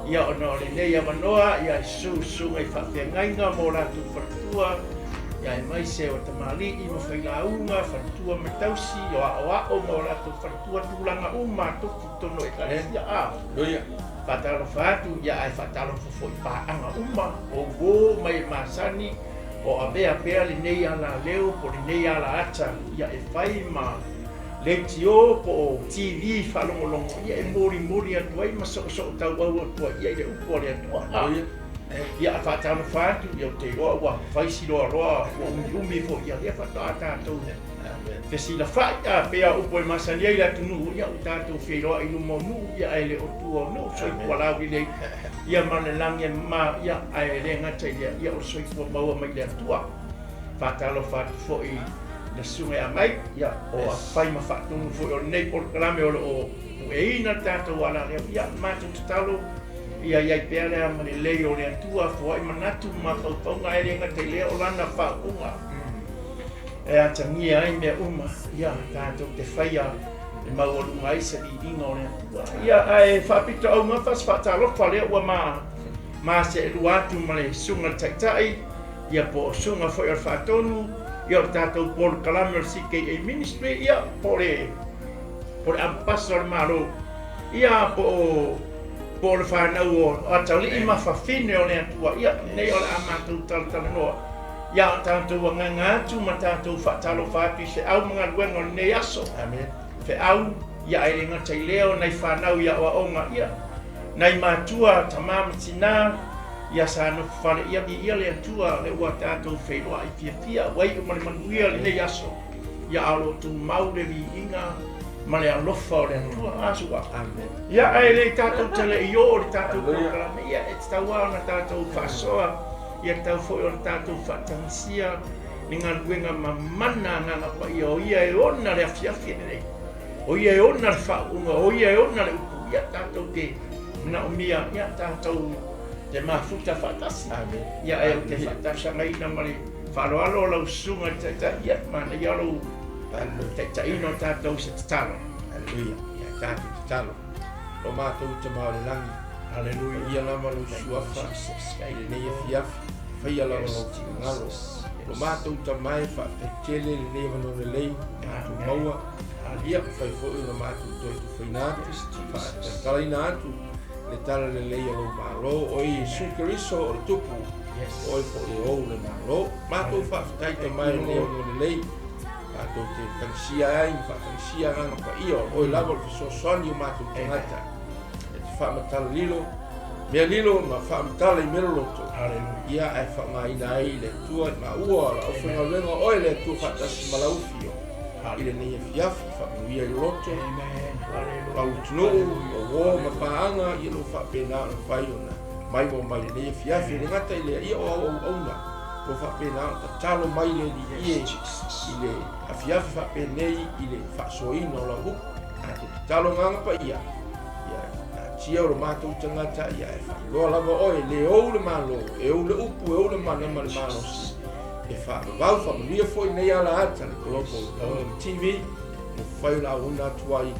ia ono le nei manoa ia su ngai whawhiangainga mō rātu whatua ia mai se o tamali i mo whailaunga whatua matausi o a o mō rātu whatua tūlanga toki tono e karea whatalo whātu ia ai whatalo fofo i pāanga o mai masani o a bea le nei ala leo po le nei ala ata ia e whai ma le tio po TV whalongolongo ia e mori atu ai ma so tau au atua ia i le upo le atua ia a whatalo whātu ia o te roa whaisi roa umi fo ia lea whata tātou te sila whai a pea upo e masani ai la tunu ia o tātou whiroa i numo nu ia e le o tua no so i kualau i le ia mana langi ma ia ai le ngata ia o so i kua maua mai le atua whatalo whātu fo i na sunga a mai ia o a whai ma whatunu fo i o nei por kalame o e ina tātou ala leo ia mātou tatalo ia iai pēr lea mani lei o le atua fo ai manatu ma whaupaunga e le ngata i lea o lana whaunga e atangia ai mea ia tātou te whaia le maurunga isa i inga o le atua ia ai whapita au ngawhas whatalofa lea ua ma se ruatu ma le sunga taitai ia po sunga fo i o whatonu ia o tātou polo kalame o CKA Ministry ia po le ampasa o le malo ia po le whanau o atali i mawhawhine o le atua ia nei o le amatou talatala noa ia o tātou anganga atu ma tātou whatalo whātu se au mga luenga o nei aso fe au ia e renga tai leo nei whanau ia o aonga ia nei mātua tamama tina ia sa no whare ia le atua le ua tātou whairoa i fia wai o mani manuia le nei aso ia alo tu mau le vi inga ma le alofa o le atua asua ia e le tātou tele i o le tātou kokalame ia e taua na tātou whasoa ia tau fo o tātou whatansia ni ngā luenga mamana ngā pa ia o ia e ona le afiafi nei o ia e ona le whaunga o ia e ona le upu ia tātou te na o mia ia tātou te mafuta whatasi ia e o te whatasa ngai na mare wharoalo lau sunga ia mana ia lau te ino tātou se tatalo ia tātou tatalo o mātou te maore langi Hallelujah. Ia lama lo suafa i nei fiafi whaia lama lo ngalo o mātou ta mai whaafetele le nei wano le lei mātou maua ia whai fōi na mātou toi tu whainatu whaatalaina atu le tala le lei alo mālo o i sukeriso o le tupu o i fōi o le mālo mātou whaafetai ta mai le wano le lei mātou te kansia ai whakansia ngana pa ia o i lama le sosoani o mātou tangata whaamatala lilo mea lilo ma whaamatala i mero loto ia ai whaamaina ai le tua i ua la o whenga wenga oe le tua whaatasi malaufio i le nei fiafi whaamuia i loto lau tunuu o wō ma paanga i lo whaapena o whai ona mai mo mai le nei fiafi le ngata i le ia o au auna o whaapena o talo mai le ni ie i le a fiafi whaapenei i le whaasoina o la huku talo nganga pa ia tia o le mātou tangata ia e whailoa lava oe le ou le malo e ou le upu e ou le manema le malo e whaavau whamanuia fwoi nei ala ata le koloko o TV mo whai la una tuai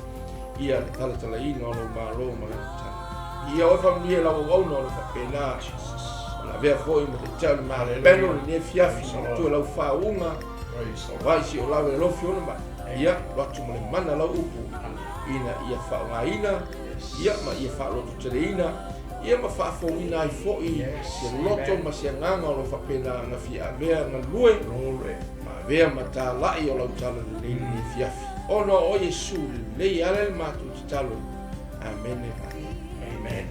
ia le talatala ina o le malo ma le tana ia oe whamanuia lawa wauna o le whapena la vea fwoi mo te tau le malo peno le ne fiafi ma tu lau whaunga o waisi o lawe lofi ona mai ia watu mo le mana lau upu ina ia whaunga ina ia ma ia whaaloto tereina, ia ma whaafouina ai fo'i se loto ma se nganga o lo whapena na fia avea na lue, ma avea ma tā lai o lau tala le leini ni fiafi. O no o Yesu lei ale le mātou te talo. Amen. Amen.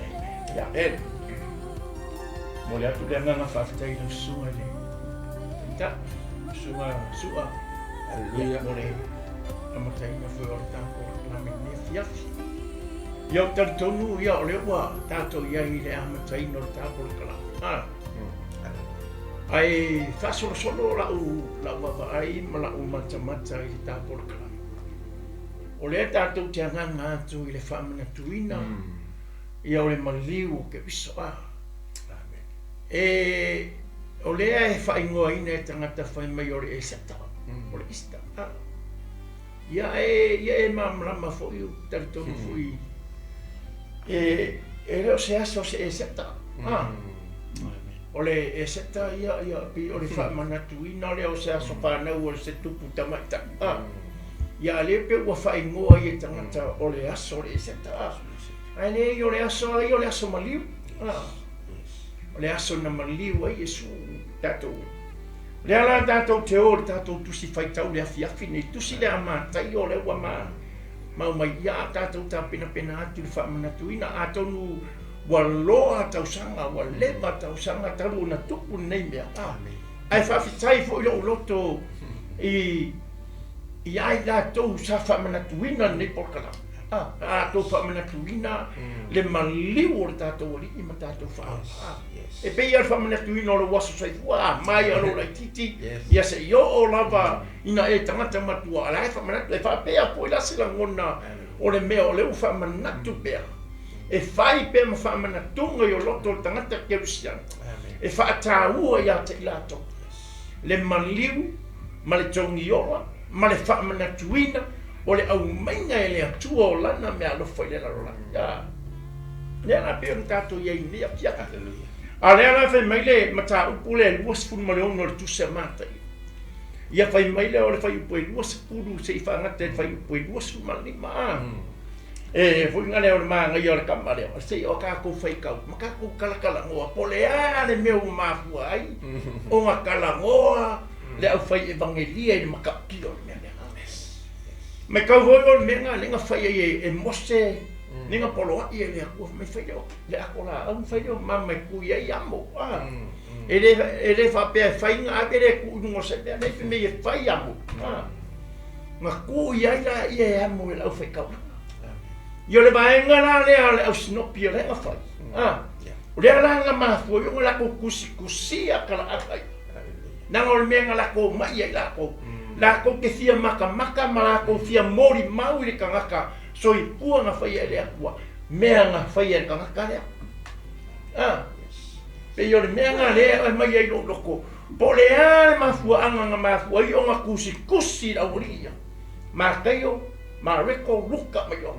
Amen. Mo le atu le nganga whaafitai no sunga le. Ta, sunga sua. Alleluia. Mo le amatai na fwe o le tāko na me fiafi. Ia o taritonu ia o le ua tātou ia i le amatai no le tāpolo kala. Ai whaasolo lau wawai ma lau matamata i le tāpolo kala. O le tātou te anganga atu i le whaamanatuina ia o le maliu o ke wisoa. O lea e whaingoa ina e tangata whai mai o le e sata, o le ista. Ia e mamrama fwoi o taritonu fwoi. e leo se aso se e seta. Ole e seta ia pi ole whaamanatuina ole o se aso whanau o se tupu tamaita. Ia le pe ua whaingoa i e tangata ole aso ole e seta. Ai ne i ole aso maliu. Ole aso na maliu ai e su tatou. Le ala tatou te o le tatou tusi whaitau le afiafi nei tusi le amatai o le ua mau mai ia tatou ta pena atu le whaamanatuina a tonu wa loa tausanga, wa leva tausanga taru na tupu nei mea. Ai whawhitai fo i loto i ai la tau sa whamanatuina nei porkala. A tau whamanatuina le maliu o le tatou oli i ma tatou wha. E pei al whamanatuina o le waso saifua, mai alo lai titi, ia se i o lava ina e tangata matua. Ala e whamanatu, e whapea po i lasi la ngona o le mea o le u whamanatu pea. E whai pe ma whaamanatunga i o loto o tangata Kerusian. E whaataua i ate i lato. Le maliu, ma le tongi ola, ma le whaamanatuina, o le au mainga e le atua o lana me alofa i le larola. Lea na peo ni tato i ei mea piaka. A lea na whai maile mata upu le luas funu ma le ono le tusa mata i. Ia whai maile o le whai upu e luas puru se i whangata e whai upu e luas funu ma lima. E foi ngale o manga i o le kamare o se o ka ko fai kau ma ka ko kala ngoa pole ale meu mafu ai o nga kala ngoa le au fai evangelia i maka ki o me me ka ho o me nga le nga fai e mose ni nga polo i le ko me fai o le akola au fai o mama ku ia amo ele fa pe fai nga ele ku no se me fai amo ma ku ia la ia amo le au fai kau Yo le vaenga la le ale au sinopi le nga fai. Le ala nga mafu yo la ko kusi akala akai. Na ngol menga la ko mai la ko ke fia maka ma la ko fia mori mau le kangaka so i pua nga fai le akua. Mea nga fai le kangaka le. Pe yo le menga le mai ai lo ko. Po le ale mafu anga nga mafu yo nga kusi la uria. Ma kayo ma reko luka mai yo.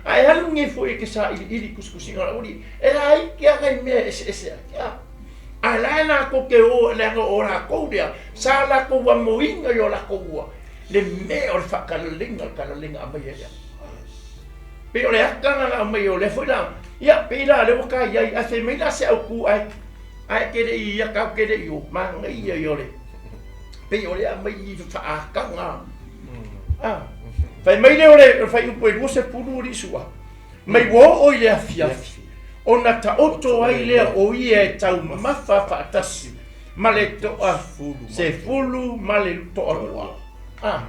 Ai halu nge foi ke sa ili kuskusinga la uri era ai ke ai me ese ya ala na ko ke o le ngo ora ko dia sa la ko wa moinga yo la ko wa le me o fa kalalinga amai ya pe o le akanga la amai o le foi la ya pe la le ka ya a se me la se au ku ai ke de ya ka ke de yo ma ngai yo le pe o le amai fa akanga Fai mai le ore fai upo e se puru ri sua. Mai wo o ile afiafi. Ona ta oto ai le o ie tau mafa fa tasi. Male to a se fulu male to a.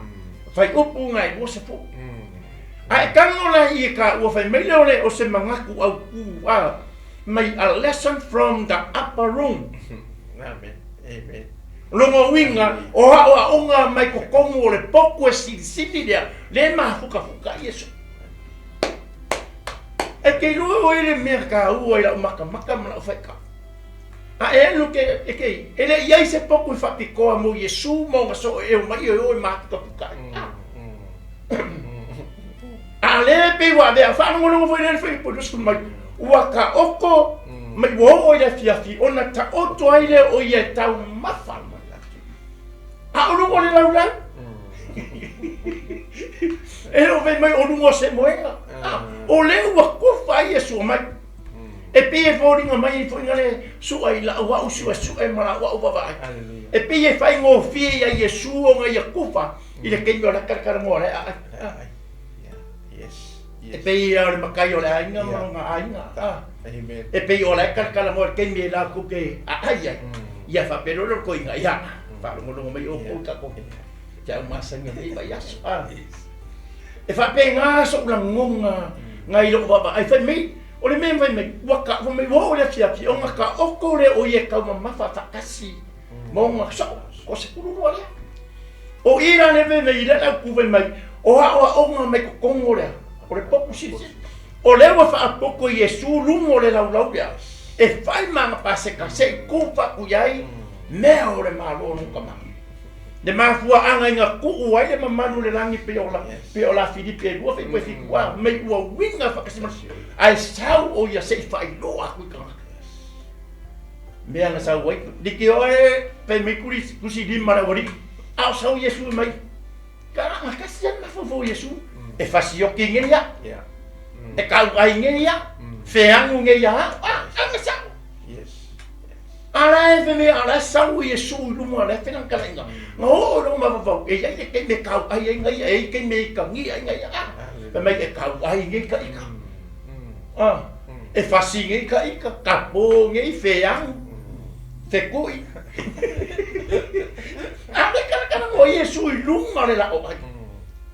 Fai upo ngai wo se fu. Ai kangola i ka o fai mai le ore o se mangaku au ku Mai a lesson from the upper room. Amen. Longo winga o onga mai ko kongo le poku e sili dia le ma fuka Yesu. E ke lo ele merka o ila maka mala fai ka. A e no ke ele ia se poku fa piko mo Yesu mo so e mai o ma fuka. Ale pe wa de fa no no foi ele foi por isso mai waka oko mai wo ile fiafi ona ta oto aile o ye tau mafa. Ulu ko le laulan. Elo ve mai olu mo se moenga. O le wa ko fai Yesu mai. E pe fori nga mai fo ngale su ai la wa su e mala wa va. E pe fai ngo fi ya Yesu nga ya kufa. Ile ke yo la karkar mo le. Yes. E pe ya le makai o le ainga nga ainga. Amen. E pe yo la karkar mo ke mi la ku ke ai. Ya fa pero lo ko inga ya. Para ngolong mai o ka ko. Ja masa ngai ba yas. E fa pe nga so la ngonga ngai lo ba ai fa mai o le men vai mai waka fo mai wo le fia o nga ka o ko le o ye ka ma fa ta kasi. Mo nga so ko se kuru ro le. O ira le ve mai la ku vai mai o nga mai ko kongo le. O le poku si. O le wa fa poku Yesu lumo le lau ya. E fai ma pa se ka se ku fa ku yai. Mea o le malo nunca mai. Le mafua anga inga ku'u ai le mamanu le langi pe ola Filipe e lua fai fi kua me ua winga whakasima ai sau o ia sei whai loa kui kanga mea nga sau wai diki oe pe me kusi lima la wari au sau Yesu mai kara nga kasian mafofo Yesu e fasioki nge ia e kau ai nge ia feangu nge ia anga sau ala e me ala sau Yesu lumo ala fenang kala inga ngo lo ma va e ia ke me kau ai inga e ke me ka ngi ai inga pe mai e kau ai nge ka ika e fasi nge ka ika kapo nge feang te kui ala kala ngo Yesu lumo le la o ai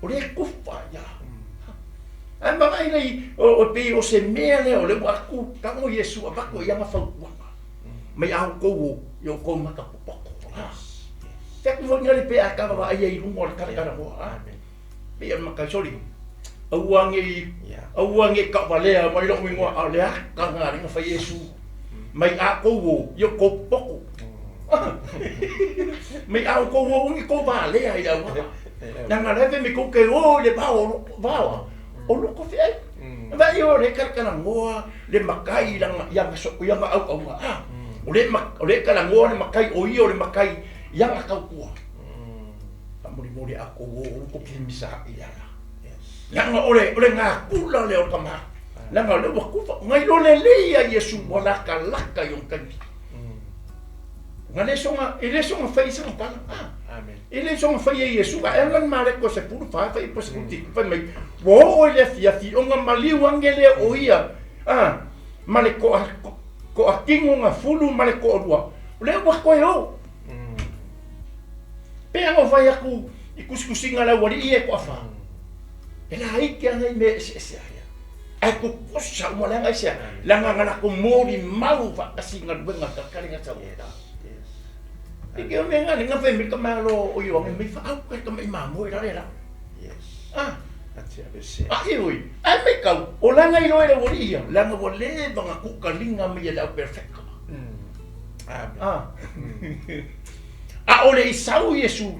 o le kufa ya ai ma ai nei o pe o se mele o le wa ku ka ngo Yesu ba ko ia ma fa mai au ko yo ko maka poko te ko ngali pe aka ba ai lungo ka ka mo pe maka soli auange ka vale mai lo mingo ale ka ngari nga fa Yesu mai a ko yo ko poko mai au ko ngi ko vale ai da na ngale me ko ke o le ba o lo ko fe ba yo le ka mo le makai yang so yang au Ole kala ngone makai o io le makai yang akau kua. Pamuri aku ko kimisa ia. Yang ole ngakula le o kama. Langa le waku ngai lo le ia Yesu wala kalaka yung kan. Ngale songa fai sang kala. Amen. Ele songa fai Yesu ka elan mare ko se puru fa pas kuti fa mai. Wo ole fia onga maliu angele o ia. Male ko akingo nga fulu male ko orua le wa ko yo pe ngo vai aku ikuskusinga la wali e ko fa ela ai ke nga me se ya aku kusa mo la nga sia la nga ko mori mau fa kasinga benga ka kalinga sa ora ike me nga fe mi ka malo o yo me fa au ka me mamo era Atia bese. Oi. Ai me kau. O langa ilo ele wori ia. Langa wole banga ku kalinga me ia perfect. Ole isau Yesu.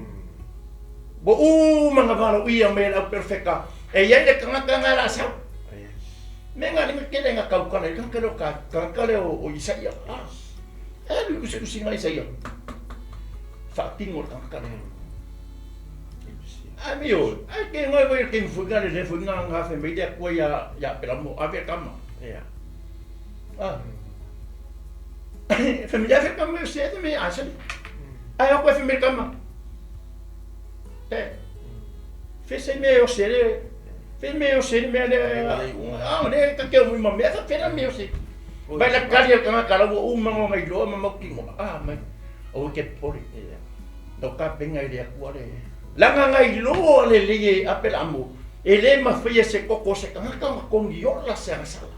Bo manga valo ia me ia perfect. E ia de kanga la sau. Menga ni me kele nga kau kana ka o Isaia. Lu kusinga Isaia. Fatingo kana. Amigo, ai que ngai vai que fugar le funga nga fe me dia ko ya pelamo ave kama. Fe me dia fe kama se de me asen. Ai ko fe me kama. Fe me o sere. Fe me o sere me le. Le ka ke mo me fa fe me o se. Vai la calle kama kala o mango ngai lo ma ki mo. Mai. O ke pori. No ka penga ile ko le. Langa ngai lo le apel amo ele ma fia se koko se kanga ko ngiola se sala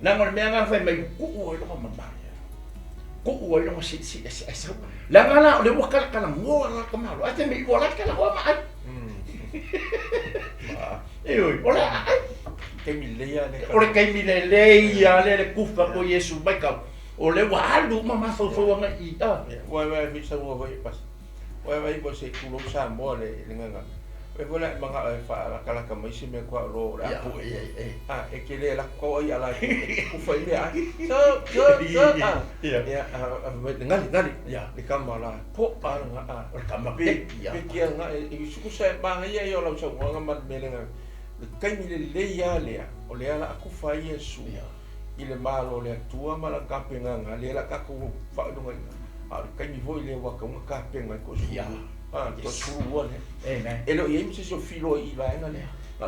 nangor me nga fa mai ku o lo mama ku o lo si sa langa na le wakal kala ngola kama lo ate me wala kala wa ma ola ke mi le ya le kufa ko Yesu mai ka o le walu mama fo nga I Wai mi sa mo vai pas. Wai bo se kulo sa mo le nga. Wala mga fa kala ka mai si me ko ro ra. E ke le la ko ai ala ku fa ile ai. So ngali. Di kamala. Po nga kama pe. Pe kia nga I su sa ba ia yo la so nga ma me nga. Kai mi le ya le. O le ala ku fa Yesu. Ile malo le tua mala kapenga nga le la ka ku fa do nga kai mi voi le wa ka kapenga ko su ko su wa le elo ye mi se so filo I la nga le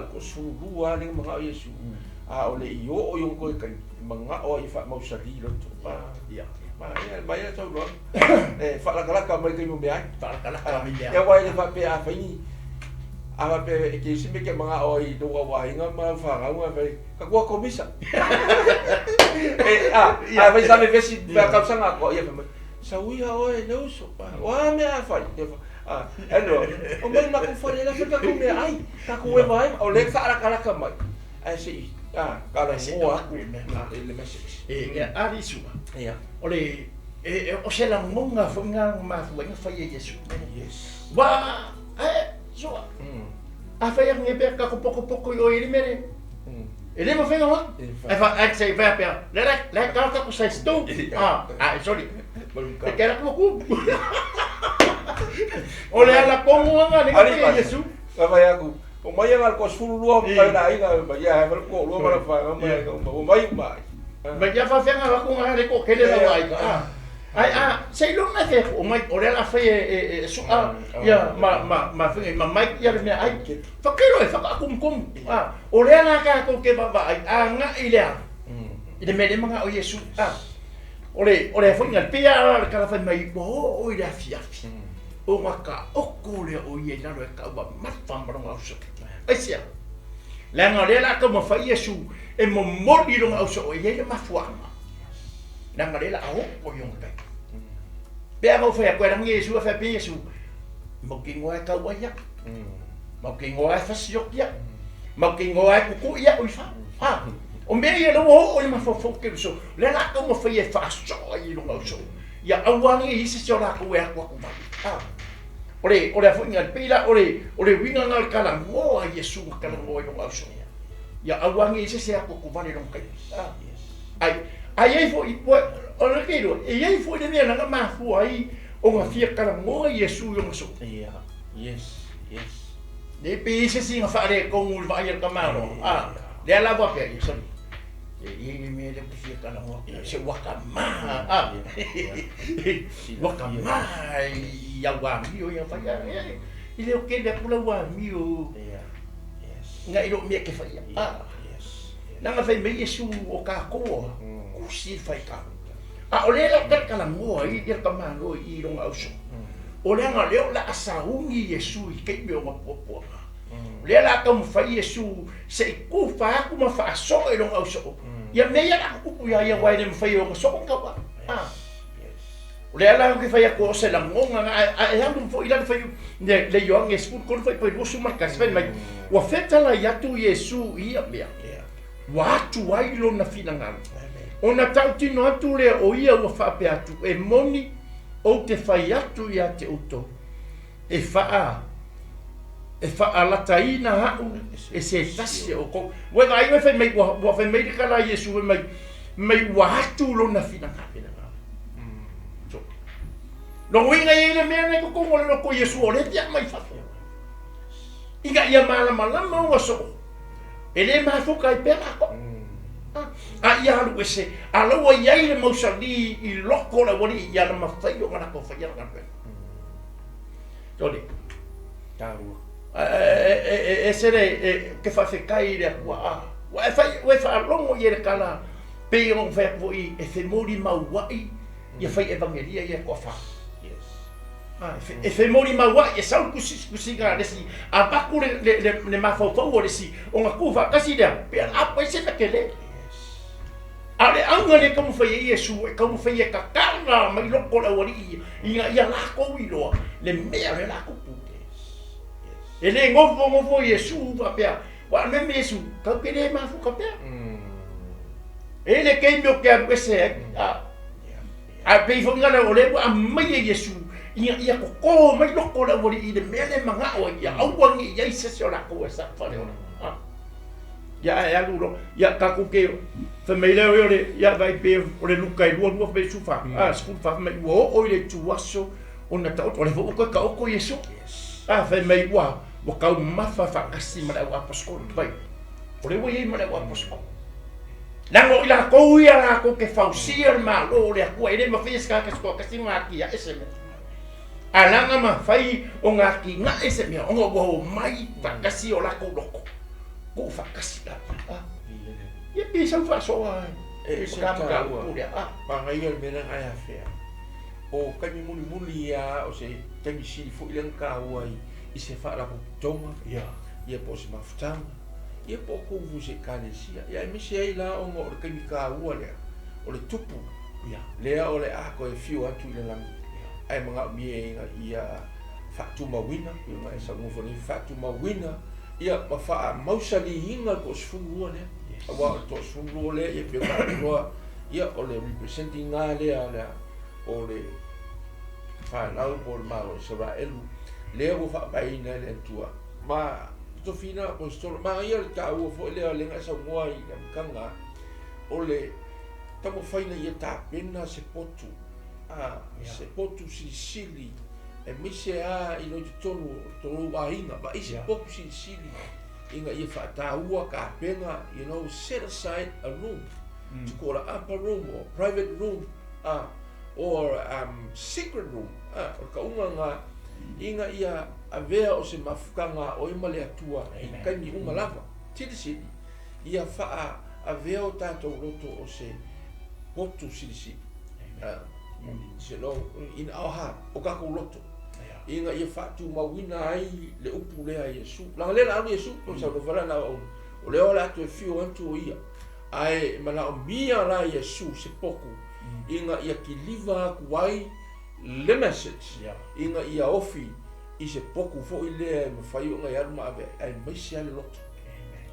ko su wa le mga Yesu o le yo ko kai mga o I fa mau sa ri lo to ba ya so lo fa la ka mai kai mo be ai fa la ka mi ya wa le fa pe a fa ni Ava pe ke si me ke mga o I do wa inga ma fa nga wa pe ka ko komisa vai sabe ver se vai calçar na co ia sa ui ha oi no so pa wa me a fa no o me ma ko fa le la fa ko me ai ka ko e vai o le fa la ka mai ai si kala mo le message ali su ia ole o se la monga fonga ma fuenga fa Yesu. Yes. Wa so a fa yang nge ka ko poko yo ele mere. Ele mo fenga wa. E fa a se fa pia. La ka ko sa sto. Sorry. E kera ko ku. Ole ala kongo nga ni ka Yesu. Ka fa ya ku. O mai ngal ko sulu lo ka na ina ba ya ba ko lo ma fa ma o mai mai. Ba ya fa fenga wa ku nga ko kele la wa ka. Sei lo na fe o mai ore la fe su ya ma fe ma mai ya me ai fa kero fa kum ore na ka ko ke ba nga ile ide me de manga o Yesu ore fo ngal pia ka fa mai bo o ida fiafi o maka o ko le o ye na ro ka ba mat fa ba nga so ai sia la nga le la ka mo fa Yesu e mo modi ro nga so o ye le ma fuanga na ngale la o yong kai bea mo fa ko rang Yesu fa pe Yesu mo ki ngoa ka wa ya mo ki ngoa fa siok ya mo ki ngoa ku ya o fa o me ye lo o ma fo ke so le la ko mo fa ye fa so i lo so ya awang Iese so la ko ya ko ma ore fo ngal pila ore winga ngal kala mo Yesu kala mo lo so ya awang Iese se ko ku va ni lo kai ai fo i po ora que lo e aí foi de minha na ma fu aí o nga fia kala mo Yesu yo so yes de pe se sin fa re con ul va ir camaro de la va pe so e me de fia kala mo se waka ma waka ma ya wa mi o ya fa ya ile o que de pula wa mi o nga ilo me que fa ya na nga fa me Yesu o ka ko si fa ka ole la kala mo ai dia kamano i long auso ole nga leo la asaungi Yesu i ke me o popo le la ka mo fa Yesu se ku fa ku ma fa so i long auso ya me ya la ku ya wa de fa yo so ka wa ole la ke fa ya ko se la monga ya mo fo ila fa le yo nge spu ko fa po su marka sven mai wa feta la ya tu Yesu i a me wa tu ai lo na finanga ona tautino atu le o ia ua whaape atu e moni o te whai atu ia te uto e wha lataina hau e se tasi o ko wega ai whai mei ua whai mei kala Yesu e mei ua atu lo na finanga no winga i le mea nei ko le ko Yesu o le tia mai whawhi inga ia malama ua so e le mafuka i pera ko ia halu ese alaua iai le mausali i loko la wali ia le mawhai o ngana ko whai ana ngana tōne tāua e sere ke whawhekai rea kua e whaalongo i e kala pe o whaipo i e whemori mauai ia whai evangelia i e kua wha e whemori mauai e sau kusinga resi a baku le mawhauwhau o resi o ngā kuwa kasi rea pe apa i se pekele ale anga le kamu fai Yesu e kamu fai ka kala mai loko la wali ia la ko ilo le mea le la ko pute ele ngofo Yesu va pe wa me Yesu ka pele ma fu ka pe ele ke mo ke pese a pe fo ngala ole wa mai Yesu ia ko mai loko la wali le mea le manga o ia awangi ia se se la ko sa fa le ya luro ya ka ku ke família ore ya vai pe ore luka i lua pe sufa sku fa me o ile tuaso ona ta o le vo ko ka o ko Yesu fa me wa ka ma fa kasi ma wa pasko vai ore wo ye ma wa pasko nango ila ko ia la ko ke fausia ma lo le ko ile ma fiska ka sko kasi ma ki ya ese me alanga ma fai o nga ki nga ese me o ngo mai fa kasi o la ko loko ko fa kasi la ia bisa fa so e se ka puria pa ngai el mena ai afea o ka mi muli ya o se te mi si fu ilen ka wai i se fa la ko tonga ia po se mafutanga ia po ko vu se kalesia ia mi se ai la o ngor ka mi ka ua le o le tupu le o le a ko e fiu atu ile lang ai manga mi ia fa tu mawina ia mai sa mo fo ni fa tu mawina ia pa fa mausali hinga ko sfungu ne awa to sfungu le ia pe ka ia o le representing ale ala o le whanau po le mao Israelu lea ua whapaina le atua ma tofina apostolo ma ia le ka ua fo lea lenga sa moa i na mkanga o le tamo whaina ia tāpena se potu se potu sili e mise i no te tonu a inga ma i se potu sili inga ia whaataua ka penga set aside a room to call an upper room or private room or secret room o ka unga nga inga ia avea o se mafukanga o ima le atua i kaimi unga lava tili sili ia wha avea o tātou roto o se potu sili se lo in our heart o kako roto inga ia whatu mawina ai le upu lea Iesu langa lea anu Iesu o sa rovala na o leo la atu e fio antu o ia ai mana o mia la Iesu se poku inga ia ki liva aku ai le message inga ia ofi i se poku fo i lea ma whai o ngai aruma ave ai maisi ale loto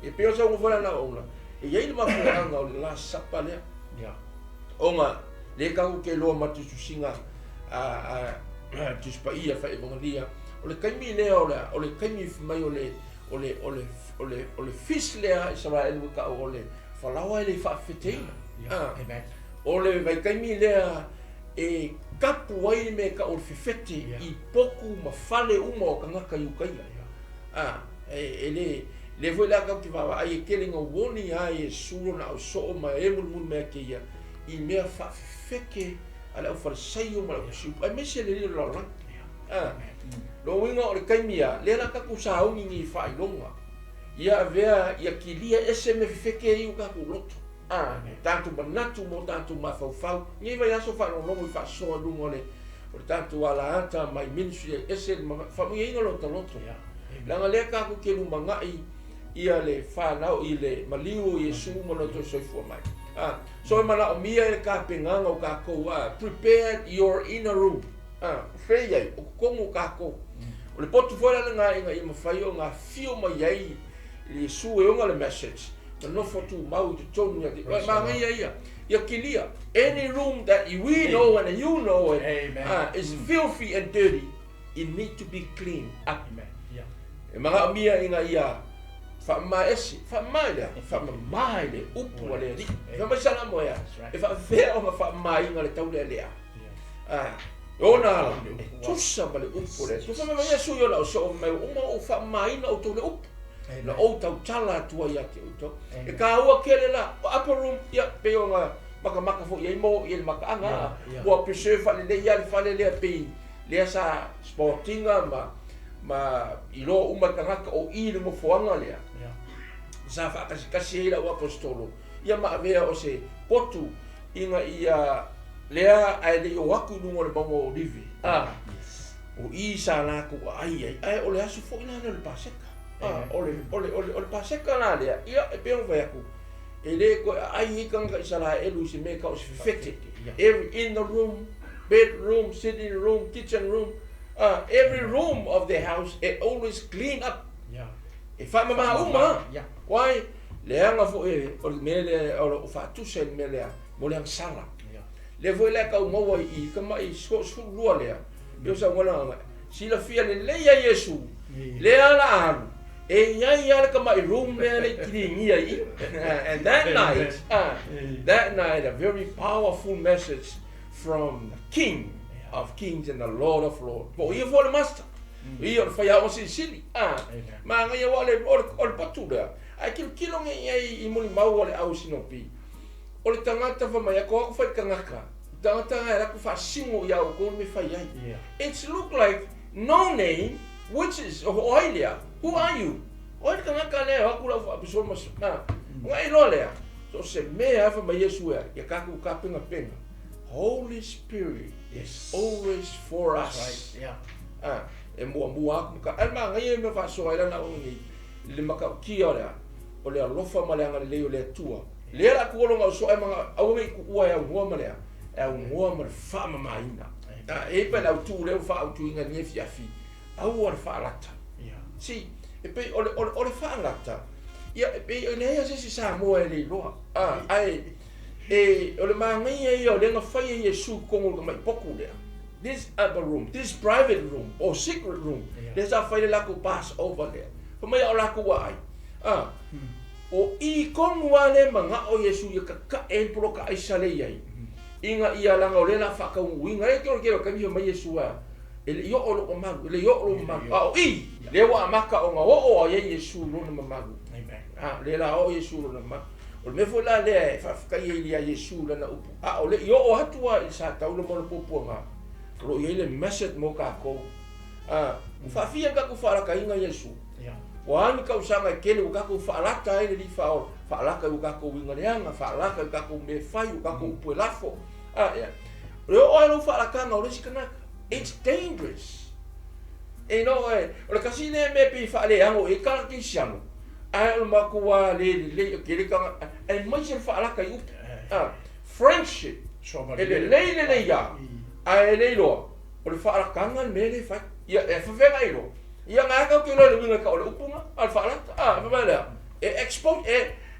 e peo sa rovala na ona e iei le mafuanga o le la sapa lea onga le kau ke loa matu susinga tuspa ia fa evangelia o le kaimi lea o le kaimi mai o le fish lea Israel ka o le falawa le fa feteina o le vai kaimi lea e kapu ai me ka o fefete i poku ma fale uma o kangaka yukaia le voi la ka ki va ai kelinga woni ai suo na o so ma e mun me ke ia i mea fa feke ala o farisaio ma o siu ai mese le lo lo winga o le kaimia le la ka kusa o ni fa ilonga ia vea ia kilia ese me feke i ka ku loto tanto manatu mo tanto ma fau ni vai aso fa no mo fa so lu mo le por tanto ala anta mai ministry ese fa mi ino lo loto la le ka ku ke lu mangai ia le fa na i le maliu Iesu mo lo to so fo mai so mana o mia e ka penganga o ka ko prepare your inner room feia o como ka ko o le potu fora nga inga i mafai o nga fio mai ai le su e o le message no fotu mau te tonu ya ma ngai ia kilia any room that we know and you know is filthy and dirty, it need to be cleaned up e mga mia inga ia fa mai le upu le ri fa mai sala moya e fa ve o fa mai nga le tau le lea ona tusa bale upu le so fa mai su yo la so mai o fa mai na o to le upu la o tau tala tua ia ke uto e ka ua kele la upper room ia pe o nga maka fo ia mo ia maka anga o preserve fa le ia fa le pe le sa sportinga ma ilo uma kangaka o i le mo foanga lea sa fa kasi la o apostolo ia ma avea o se potu inga ia lea ai le o aku no le bango livi o i sa na ku ai o le asu fo ina le paseka o le paseka na lea ia e pe o vai aku e le ko ai kanga sala elu se me ka o se fete every in the room, bedroom, sitting room, kitchen room, every room of the house it always clean up if I'm why leanga fo o mele o fa tu se mele mo le sala le voi le ka mo i ka mai so lua le yo sa ngona si la fia le ya Yesu le ala e ya ka mai room le clean i and that night a very powerful message from the King of Kings and the Lord of Lords po ia for the master ia fa ya o sili ma nga ia wale o patura ai kilo nge i muli mau ole au sinopi o le tangata fa mai ko fa kangaka tangata era ko fa singo ia o ko me fa ia it's look like no name which is oilia who are you o le kangaka le ha kula fa biso mas ngai lo le so se me fa mai Yesu ia ka ku ka penga Holy Spirit is always for us e mua ka alma ngai me fa so ila na ngi le maka ki ora o le alofa malanga le o le tua le la ko longa so e manga au me ku ua ya ngua malea e ngua ma fa maina e pe la tu le fa tu inga ni fiafi au or Faalata si e pe o le Faalata ia e pe ne ya se sa mo e le loa ai E o le mangai e o le nga fai e Yesu kongo ka mai poku lea. This upper room, this private room or secret room. There's a fai le lako pass over there. Pa mai o lako wa ai. O I kongo wale manga o Yesu ya ka e pro ka aisa le iai. Inga ia langa o le la whaka uinga e kero kami o mai Yesu a. Ele yo o lo magu, ele yo o lo magu. O I, le wa maka o nga o ye Yesu lo na magu. Le la o Yesu lo na magu. O me fo la le fa ye ia Yesu la na upu. O le yo o hatua I sa tau lo mo popo nga. Lo ye le message mo ka ko. Fa fia ka ku fala ka inga Yesu. Wa ni ka usanga kele u ka ku faalata ele li fa faalaka u ka ku winga leanga faalaka u ka ku me fai u ka ku pu lafo. Lo o lo faalaka nga o le sikana. It's dangerous. E no o le kasi ne me pi fa le ango e ka ki siano. Ai ma ku wa le kele ka e mai se faalaka u. Friendship. Ele le ya. Ai le lo. O le faalaka nga me le fa. Ya e fa venga ilo. Ia nga ka ke lo le winga ka o le upunga al faalaka. Fa ba le. E expose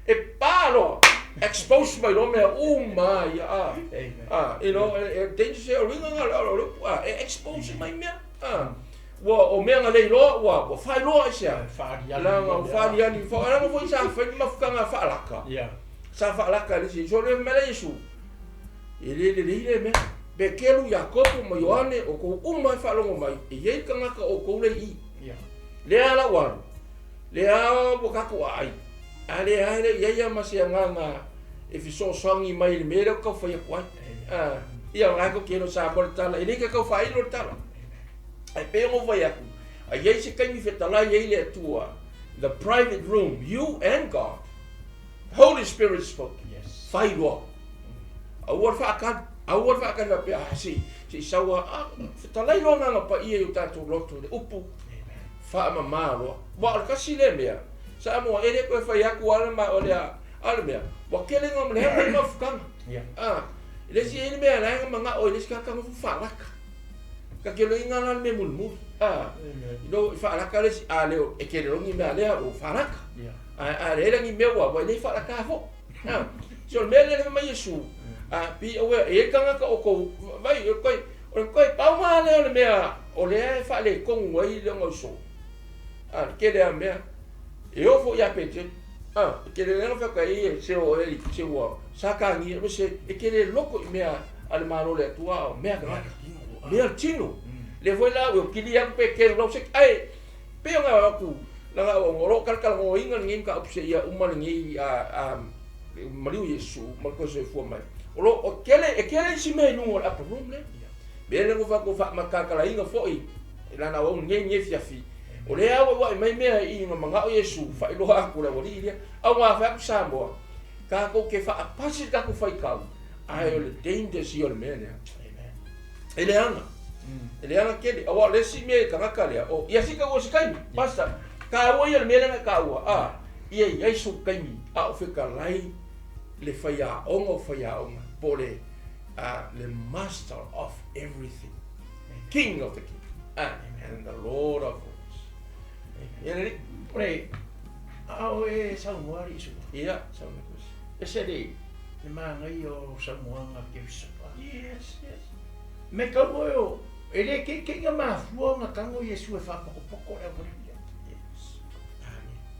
e palo. Expose my lo me uma ya you know dangerous e ringa nga expose my me wa o me nga le lo wa fa lo sia la nga fa dia ni fa la mo sa fa ma fa nga fa laka sa fa laka le si so le me le Yesu le me be kelu Yakobo mo Yohane o ko uma fa lo mai e ye ka nga ka o ko le I le ala wa le a bo ka ko ai ale ia masia nga e fiso songi mai le mera ka fa ya kwai ia nga ko kero sa portala ele ka fa I lo tala ai pe mo va ya a Iese ka mi fetala ye le tua the private room you and God Holy Spirit spoke fai lo a war fa ka na pe si sawa fetala lo nga pa ia u tatu loto le upu fa ma lo wa ka si le mea sa mo ele ko fa ya ku ala ma ole Almea, wa kele ngam le ha ma fukang. Ile si ele mea la manga o ile ska ka falaka. Ka kelo inga la me mulmul. Do falaka le si aleo e kele rongi mea le o falaka. Le ngi mewa wa le falaka fo. So me le ma Yesu. Pi o e kanga ka o ko vai ko pa ma le mea o le fa le kong wai le ngoso. Kele a mea. E o fo ya pete. Ke le nga fa ka I se o eli se o saka ngi se e ke le loko mea al malo le tua mea ka mea tino le foi la o ki dia pe ke lo se ai pe nga ku la nga o ro kal ngo inga ngi ka opse ia uma ngi Mariu Yesu mal ko se fo mai o kele si me no a problem be le ngo fa ko fa makaka la inga foi la na o ngi fi o le awa wa mai mea I nga manga o Yesu fa ilo aku la wali dia au nga fa ku samboa ka ko ke fa pasi ka ku fai kau ai o le dangers I o le mea ele anga ke awa le si me ka ka le o ia sika o sikai basta ka o ia le mea nga ka wa ia Yesu kai o fe ka lai le faya onga pole the master of everything king of the king and the lord of Ele pre ao e Samoa isu. Ia, Samoa. Ese de manga o Samoa ke visa. Yes. Me ka mo ele ke nga mafua nga kango Yesu e fa poko e mo. Yes.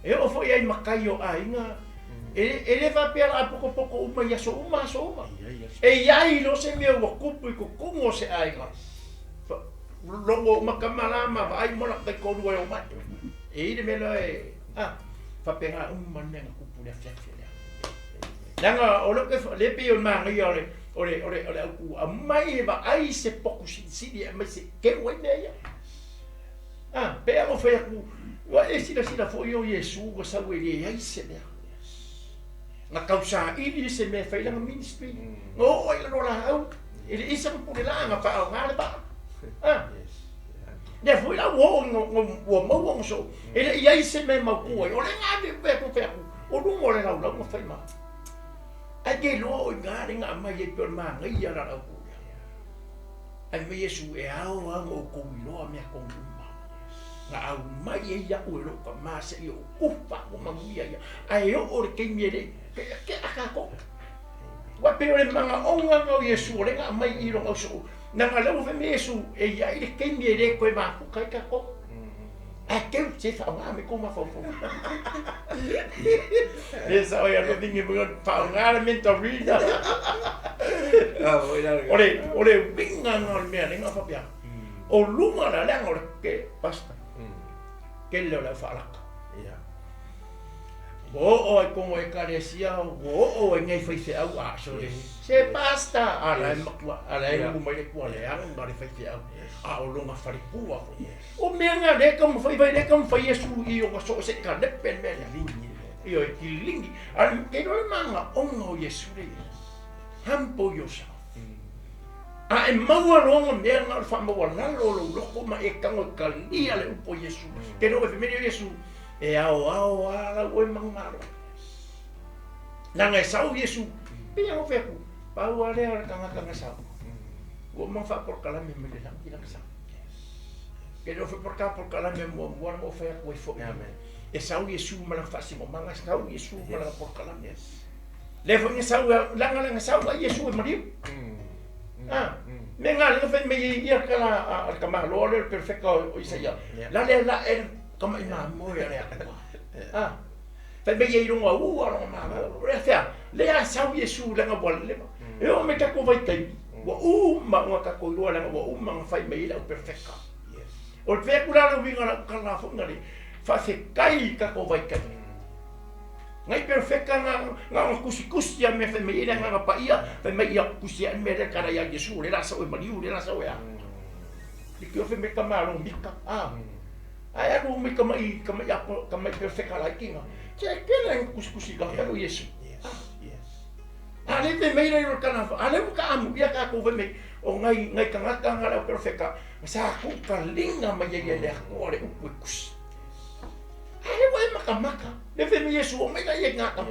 E o foi ai makai o ainga. Ele va pela poko uma ia so uma. E ai lo se me o kupu ko kongo se ainga. Longo makamalama ai mo la ko do o mai. E ile melo fa pega man nga kupu le fefele. Langa o lo ke le pe o manga yo le ku a mai va ai se poku si mai se ke o ne ya. Pe o fe ku wa e si la fo yo Yesu go sa we le ai se ne. Na causa ili se me fa la ministry. No o lo la au. Ele isa po la nga fa o ngale ba. Ne foi la wo mo so ele ia se me ma ku o le nga de pe o lu mo le la mo fa ma a ke lo nga ringa ma ye per ma ngai ya la ku ai me Yesu e au o ko lo me ko ma nga au mai ya o lo pa ma se yo ku pa o ma ya ai o ke me le ke aka ko Wa pe ole manga onga ngau Yesu le nga mai I ronga so. Na nga lau fe me Yesu e ia ile ke mi le ko ma ku kai ka ko. A ke se fa nga me ko ma fo fo. Esa oia no dingi mo fa nga le mentorina. Ole winga nga me nga fa pia. O lunga la la ngor ke basta. Ke le la Faalata. O como e carecia o ngai fai au a so se basta ala makwa ala e mo mai ko ale ang ngari fai au a o longa fari pua o me nga le kam fai le kam fai Yesu I o so se ka le pen me lingi io e lingi al ke no manga o ngo Yesu le hampo yosa a e mau longa me nga fa mo wala lo ko ma e kango kalia le upo Yesu ke no e me Yesu e ao ala o mangaro nanga sau Yesu pia o feku pau ale ala kanga sau o ma fa por kala me le lang kila sau que no fue por kala me mo mo fe ko fo e sau Yesu mala fa si mo manga sau Yesu mala por kala me le fo ni sau langa sau Yesu e mariu me nga le fe me ia kala al kamalo le perfecto o Isaia la como ina mo ya fa be ye ronga ala ma re fa le a sau Yesu langa bol le e o me ta ko vai kai wa ma ka ko ro langa wa ma fa me ila perfecta o pe kula lo vinga na kala fo ngari fa se kai ka ko vai kai ngai perfecta nga kusi ya me fa me ila nga pa ia fa me ia kusi an me re kara ya Yesu le la sau e mariu le la sau ya ki o fe me kamalo mika ai aku me kamai perfecta la kinga che kelen kusi ka o Yesu ale te me ro kana ale ka amu ya ka ko me o ngai kanga la perfecta sa ku ka linga ma ye le ko le kus ale wa maka le fe me Yesu o me ga ye nga ka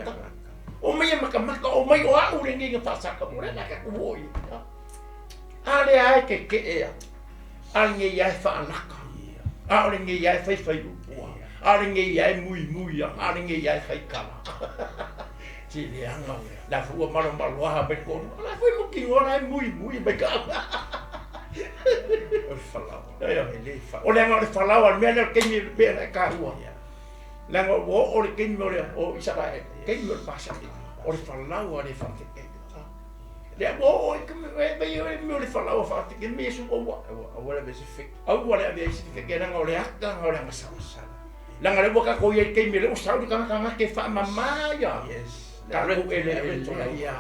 o me maka o me o a ure ngi fa sa ka mo le ka ko voi ale ai ke e al ngi ya fa alaka ale ngi ya fai ale ngi ya mui ale ngi ya fai kala ci le anga la fu malo ha be ko la fu mo ki ora mui be ka o falava o le ngor falava me le ke mi be ka ua la ngor o le ke mi o Israel ke mi pasa o le falava le fa ke le o ke me le falava fa ke me su o wala be se fik wala be se ke na ngor ya ka ngor nga sa la ngare boka ko ye ke mi le o sa ka ke fa mama ya kalau ele ya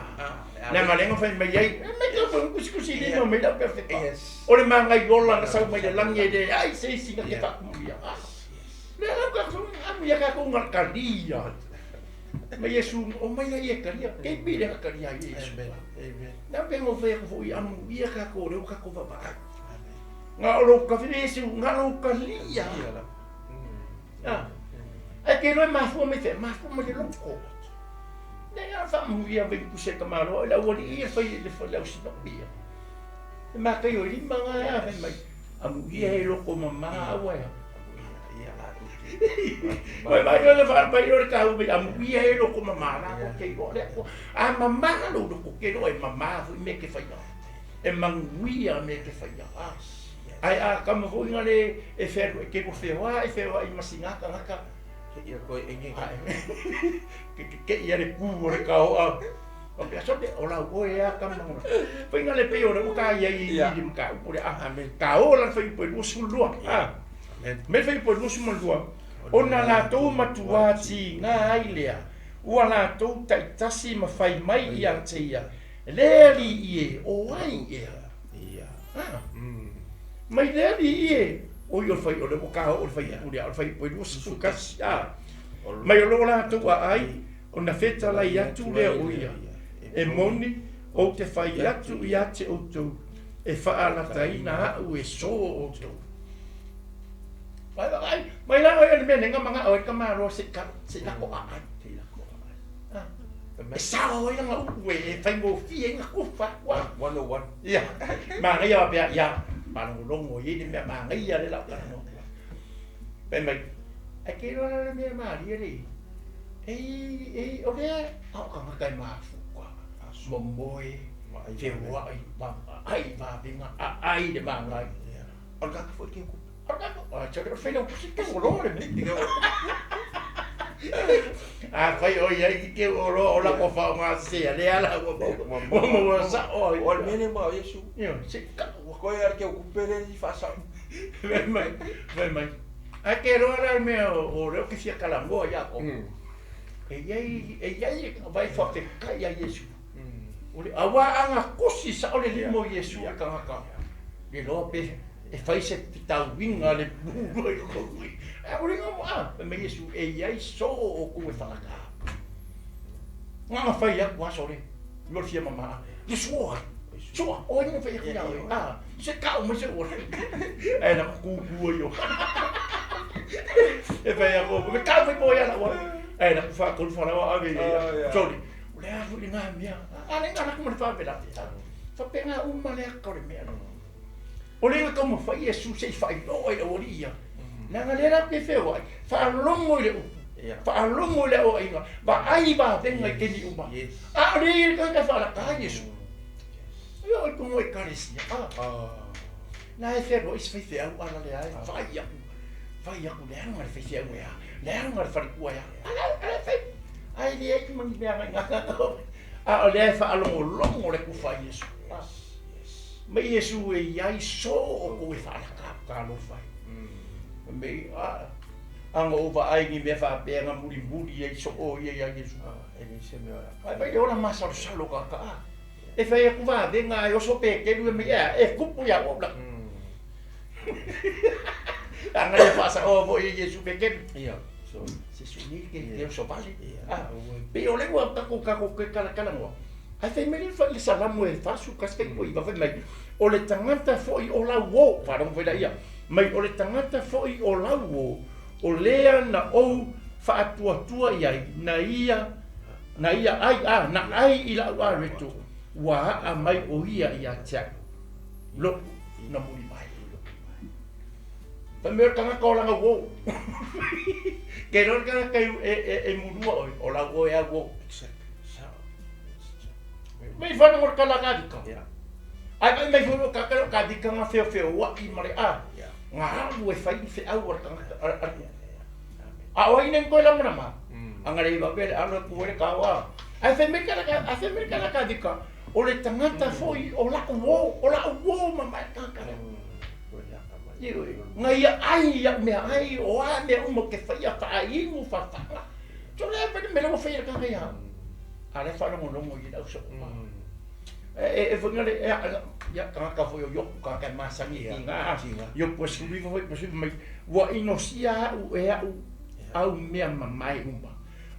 na malengo fa me ye me ko kusi ni me da perfect ore manga yola sa me de lang ye de ai sei singa ke fa mu ya le ka so am ya ka ko ngar kalia me Yesu o me ye kalia ke bi de kalia Yesu na vengo ve ko am ya ka ko le ka ko ba nga lo ka fi Yesu nga lo kalia ai ke no ma fu me de loco Naya fa muia be kuse kamaro la wori fa le fa la usino bia. Ma ka yo ri manga ya fa mai. Amuia e lo ko mama wa. Ia la tu. Mai yo le fa mai yo ka u amuia e lo ko mama la ko ke go le ko. A mama lo ko ke no e mama fu me ke fa ya. E manguia me ke fa ya. Ai a ka mo fu ngale e ferro ke ko fe wa e fe wa i masinga ka ka. Ia ko engi que ia le ku re ka o o pe so de o la o ya ka mo pe nga le pe o re ka ia i di ka o re amen ka o la fe po no su lo me fe po no su mo lo o na la to matua ti nga ilea o la to tai tasi ma fai mai i antia le li ie o ai ia mai le li ie o yo fai o le boka o fai o le fai po no su ka mai lo la to ai o na feta la ia tu le o ia e moni o te fai atu ia te o tu e Faalata ina au e so o tu mai la o e me nga manga o ka maro se ka se la ko ai te la ko ai e sa o ia nga u e fai mo fi nga ku fa 101 ia ma nga ia pe ia ma no longo i me ma nga ia le la ka no pe mai e ke ro na me ma ri ri o le o ka kai ma fu kwa momoe, te wai, ai vinga, ai de mangai. Ora ka foi que Cakap film kita ulor ni. Fai o ia que ulor ola ko fa ngasi ale ala ko. Mo sa o. Ol mene ma Yesu. Yo, se ka ko ia que o pere di fa sa. Vai. A que ora me o que sia calango ya ko. E vai fa te kai a Yesu. Ule awa anga kosi sa ole limo Yesu ka ka. Ni lope e fai se tau winga le bugo i koi. E ori ngā me Yesu e iai so o kue whanaka. Ngā whai aku asore, lor fia mama. Yesu oi, soa, oi ngā whai aku iau. Se kau me se ore. E na kukua yo. E whai aku, me kau me boi ana wa. E na whakon whanawa ave. Sorry, ule afu li ngā mea. Ane ngā naku mani whawera. Whapenga umane akore mea. Ole nga como fai Yesu se fai no e oria. Na galera que feo ai. Fa longo le. Fa longo le o inga. Ba ai ba venga que ni uma. Ale ka fa ka Yesu. Yo como e carecia. Na e fero is fai feo ana le ai. Fai ya le ana fai feo ya. Le ana fa ku ya. Ala fai. Ai le ai mangi me nga. Le fa longo le ku fai Yesu. Me Yesu e iai so o koe whanaka ka no whai. Me anga uwa aingi me whapenga muri e so o ia Yesu. E ni se me ora. Ai mai ora masaro salo ka. E whai e kuwa venga e oso pe ke rue me e kupu ya obla. Anga e whasa o mo i Yesu pe ke. Ia. So se suni ke te oso pali. Pe o lengua kako ke kala ngoa. Ai fai mele fa le salamu e fasu kaske ko i va mai o le tangata foi o la wo para un vela ia mai o le tangata foi o la wo o lea na o fa tua ia na ia na ai i la wa reto wa a mai o ia cha lo na muri mai pa mer kanga ko la wo ke ro ka e murua o la wo e wo me fa no kala kadika ai me fu ka kadika nga feo wa i mare nga lu e fai fe au or ai nen ko la mama angare ba be ana ku re ka wa ai fe me kala kadika o le tangata foi o la wo mama ka nga ia ai ya me ai o a me mo ke fai fa ai mu fa to le me lo fai ka ya ale fa no mo i da so ngale ya ka foi yo ka masangi nga yo pues vi foi pues mai wa inosia u au me mai umba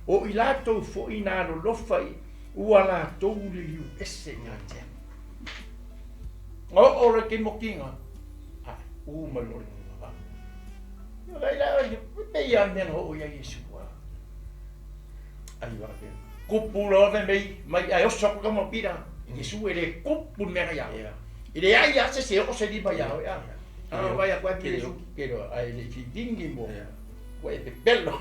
o ilato foi na lo fai u ala to li esse nga te o le ke mokinga u malo yo la me ya ne ho ya Yesu ai va bene kupulo de mai ai oso como pira Yesu ere kupu mera ya ere ai se o se di ba ya vai a qua Yesu pero ai le fidingi mo qua e bello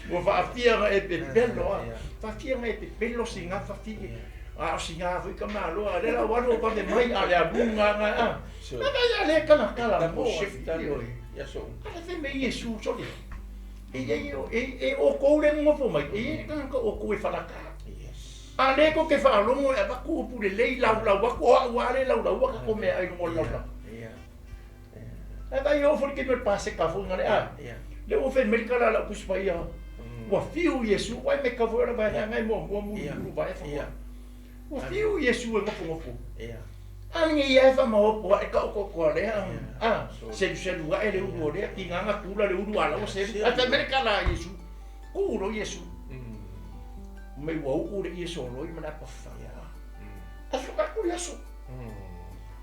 mo fa fiera e bello fa fiera e bello singa fa fiera singa foi kamalo ale la wano pa de mai ale abunga na le kala mo shifta ya so ale me Yesu so e o koule mo fo mai e ka o koe falaka ale ko ke fa longo e ba ku pu le la wa ko wa le la wa ko me ai mo la e ba yo for ke me pase ka fo ngale le o fe merkala la kuspa ia wa fiu Yesu wa me ka fo ba ngai mo va fa wa fiu Yesu e mo fo Ani ia fa mo po e ka ko le se lu ele u le tinga nga tula le u ala o se ata merkala Yesu ku ro Yesu me wa u le Yesu lo i mana pa fa asu ka ku Yesu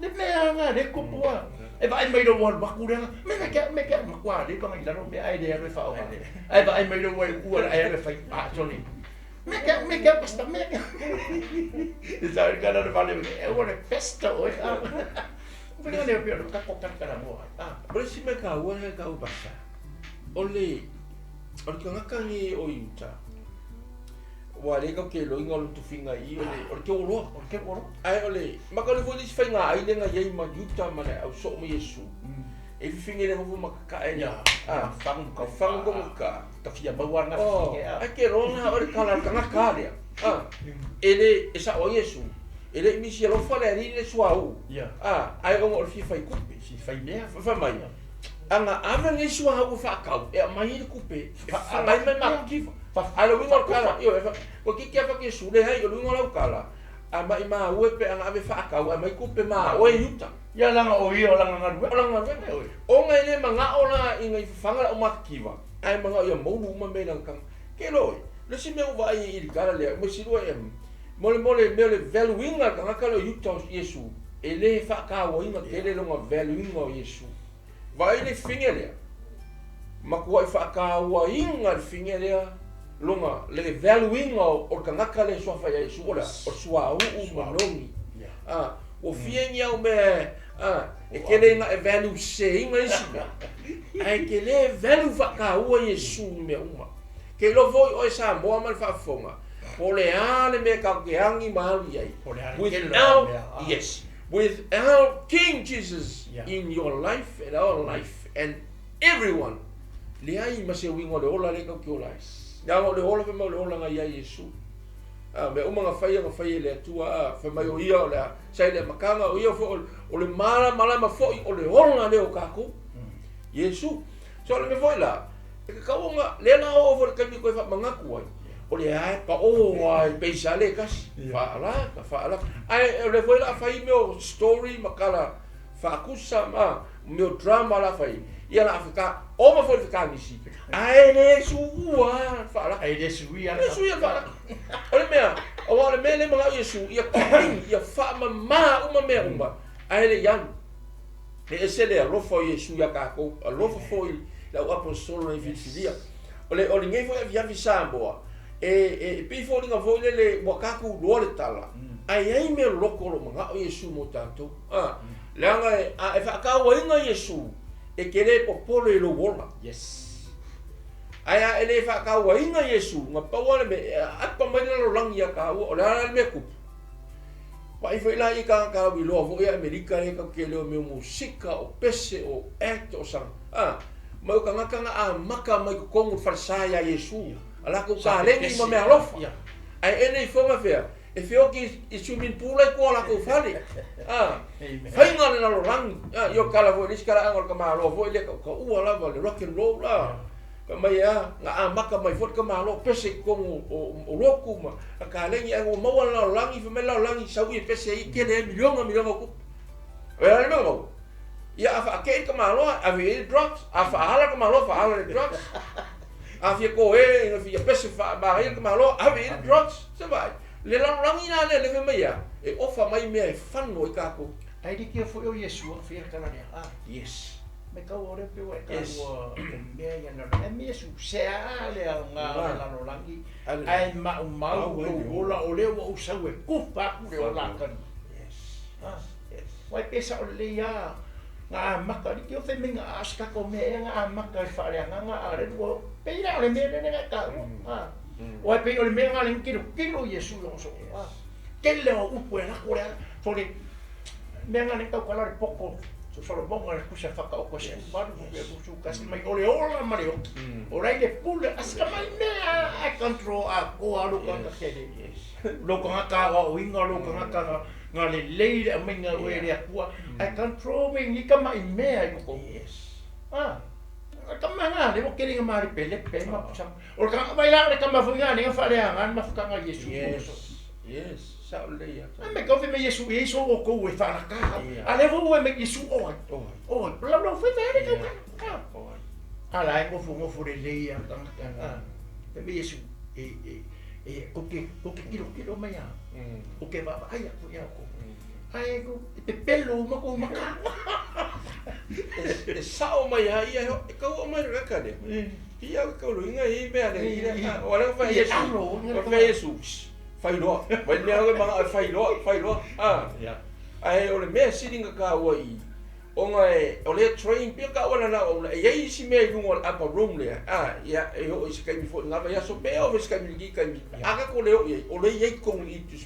le me nga le ko po e vai me do wa ku le me ka ma kwa le ka ngi la no me ai de re fa o ai vai me do wa u ai re fa so ni me ka basta me sa ka na vale e o le festa o Vale le piano ka ko kan kana mo. Pero si me ka wa ka u basta. Ole ka ngaka ni o yuta. wa le ka ke lo inga lu tu finga I o le ke olo ai o le ma ka le vo le finga ai le nga ye ma juta ma le au so mo Yesu e finga le vo ma ka ai ya fang ko ka ta fia ba wa na ai ke rona o le kala ka le ele esa o Yesu ele mi si lo fa le ni le suau ai o fi fai ku si fai me fa mai anga ava ngai suau ko fa ka e mai le kupe mai ma ki alo wingo kala yo ko ki fa ke su le hai yo wingo la kala ama ima we pe anga ave fa ka wa mai kupe ma o yuta ya langa o io langa o ngai le manga ola i ngai fanga o makiva ai manga yo mo lu ma me nang ke loi le si me va I kala le mo si lo mole me le valuinga ka kala yuta Yesu ele fa ka wa inga ke le longa valuinga Yesu vai le fingele makua fa ka wa inga fingele longa le valuinga o ka ngaka le sofa ya Yesu ola o sua u manongi o fienga o me e kele na value se inga isi ai kele value fa ka wa Yesu me uma ke lo voi o sa mo mal fa fonga o le ale me ka ke angi mali ai without without King Jesus in your life and our life and everyone le ai ma se wingo le ola le ka ke ola ya o le ola me le ola nga ia Yesu me uma nga fai le tua fa mai o ia le sai le makanga o ia fo o le mala ma fo o le ola le o ka ko Yesu so le me foi la e ka nga le na o fo ka mi ko fa manga ku ai o le ai pa o ai pe sa le kas fa ala ai le foi la fai meu story makala fa kusa ma meu drama la fai ia la Afrika o ma foi ficar nisi ai le suwa fa ala ai le suia fa ole mea o le me le mga Yesu ia kain ia fa ma uma me uma ai le yan le esele a lofo Yesu ia ka ko a lofo foi la apostolo e filia ole ngai foi via visamboa e pe foi nga foi le wakaku lore tala ai me loko lo mga Yesu mo tanto langa e fa ka wa inga Yesu e kele popolo e lo wola ai ele fa ka wa inga Yesu nga pa wala me apa mai lo lang ia ka o la me ku pa foi la i ka wi lo vo ia Amerika e ka kele o me musika o pese o act o sang mau ka ngaka maka mai ko kongu farsaya Yesu ala ko ka lengi mo me alofa ai ele fonga fea e feo ki i swimming pool ai ko ala ko fali fai ngana na lo lang yo kala vo dis kala angol ka malo vo ile ka u ala va le rock and roll ka mai nga maka mai fot ka malo pese ko o roku ma ka lengi ang mo wala lang i fa me la lang i sawi pese i kele milionga ko e no ia afa ke ka malo ave drugs afa ala ka malo fa ala drugs afia ko e afia pese fa ba ka malo ave drugs se vai le lang ina le me ia e ofa mai me e fano i ka ko ai di ke fo o Yesu afia kana ne yes me ka ore pe wa ka wa me ia na me Yesu se ale nga la no langi ai ma ola ole wa usawe ku pa ku ola kan yes wai pesa o le ia nga maka di ke fe me nga aska ko me nga maka fa le nga are wo pe ira le me ne ka wai pe o le me nga le kilo Yesu lo so ke le o upu na ko le so le me nga ne ka kala poko solo bonga le kusa faka o kose maru ko e busu kasi mai ole ola mario ora ile pule aska mai me a control a ko alu ka kede lo ka ka o inga lo ka nga le leile a minga o ele akua a control me ni ka mai me ai ko ka manga le mo kere nga mari pele pe ma sam o ka vai la le ka ma funga ni fa le anga ma fuka nga Yesu yes Sauleia. Me ka me Yesu o ko e fa ka. Ale vo me Yesu o. Bla bla foi vere ka. Ala ko fu le leia ka. Me Yesu ko ke kilo mai ya. O ke ba ai ko ya ko. Ai ko te pelo ma ko maka. Sao mai ai ka o mai ka de. Ia ka lo inga i me ale ira. Ora fa Yesu. Fa Yesu. Fai loa, vai mea koe mga fai loa, ai o le mea siringa ka ua i o le train pia ka ona na o e isi me lungo upper room le ia e o isi kai mi fo ngava ia so pe o isi kai mi ki kai mi aka ko le o le ye kong i tu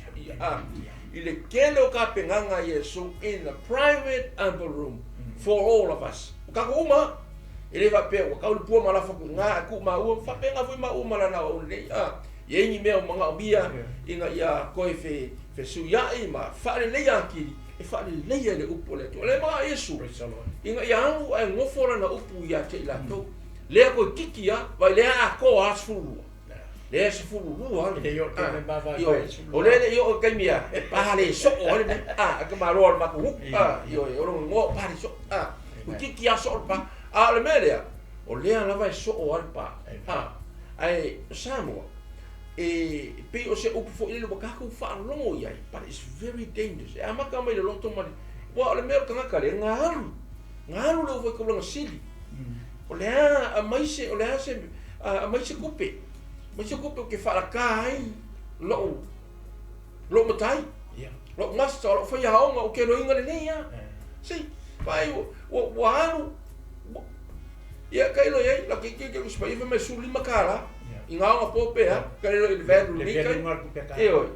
i le kele o ka penganga Yesu in a private upper room for all of us ka ko uma ele va pe o ka le pu mala fa nga ku ma o fa pe nga fu ma o mala na o le ye ni me o manga bia inga ia ko fe su ya i ma fa le ya ki e fa le le upu le to le ma Yesu inga ia anu e ngofora na upu ia te la to le ko kiki ya vai le a ko asfulu le se fulu le yo te ba vai o le yo ka mia e pa le so o le ka ma ro ma ku yo ro ngo pa le so ku kiki ya so pa le media o le ana vai so o pa ai Samoa e pe o se upu fo ile lo ka ku fa longo ia but it's very dangerous e amaka mai le loto mai wa le mero kanga ka le ngaru lo foi ko longa sili o le a mai se o le a se a mai se kupe o ke fa la kai lo matai lo ngasta lo foi ha o ke lo inga le ia si vai o anu ia kai lo ia la ke ko spai fa me suli makara inga nga pope ha ka lo il veru ni ka io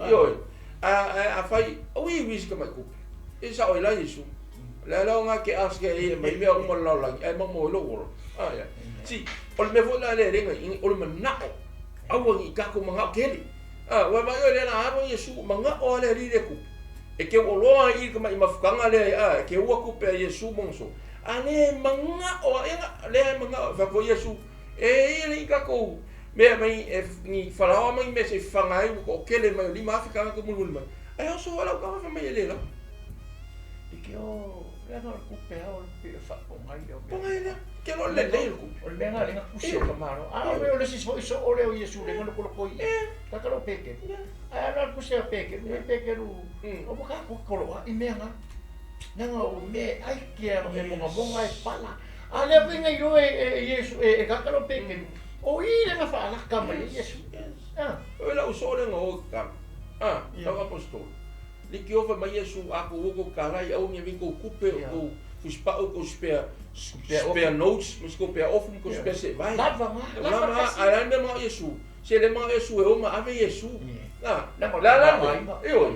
a fai o i wis ka mai kupe e sa o ila Yesu la nga ke aske e mai me o mo la e mo lo ya si o me vo la le ringa o me na o ngi ka ko manga keli wa mai o le na aro Yesu manga o le ri de ku e ke o loa i ka mai mafukanga le ke o ku pe Yesu monso ane manga o le manga va ko Yesu e ile ka ko me mai ni fala mai me se fanga i ko kele mai li mafika ko mulu mai ai o so wala ka fa mai le la e ke o le no ku pe o pe fa ko mai o ke lo le ku o le nga le nga kusi ka maro o le si so o le o Yesu le no ko i ta ka lo peke no kusi o peke me peke ru o ka ko lo i me nga nga o me ai ke me mo bonga e pala ale pinga i ro Yesu e ka lo peke o ile na fa la kama Yesu o la usole ngo ka la apostol li ki ova mai Yesu ako ugo karai au mi vinko kupe o fuspa o ko spare notes mis ko pe ofum ko spare se vai lava ala me ma Yesu se le ma Yesu e o ma ave Yesu la eu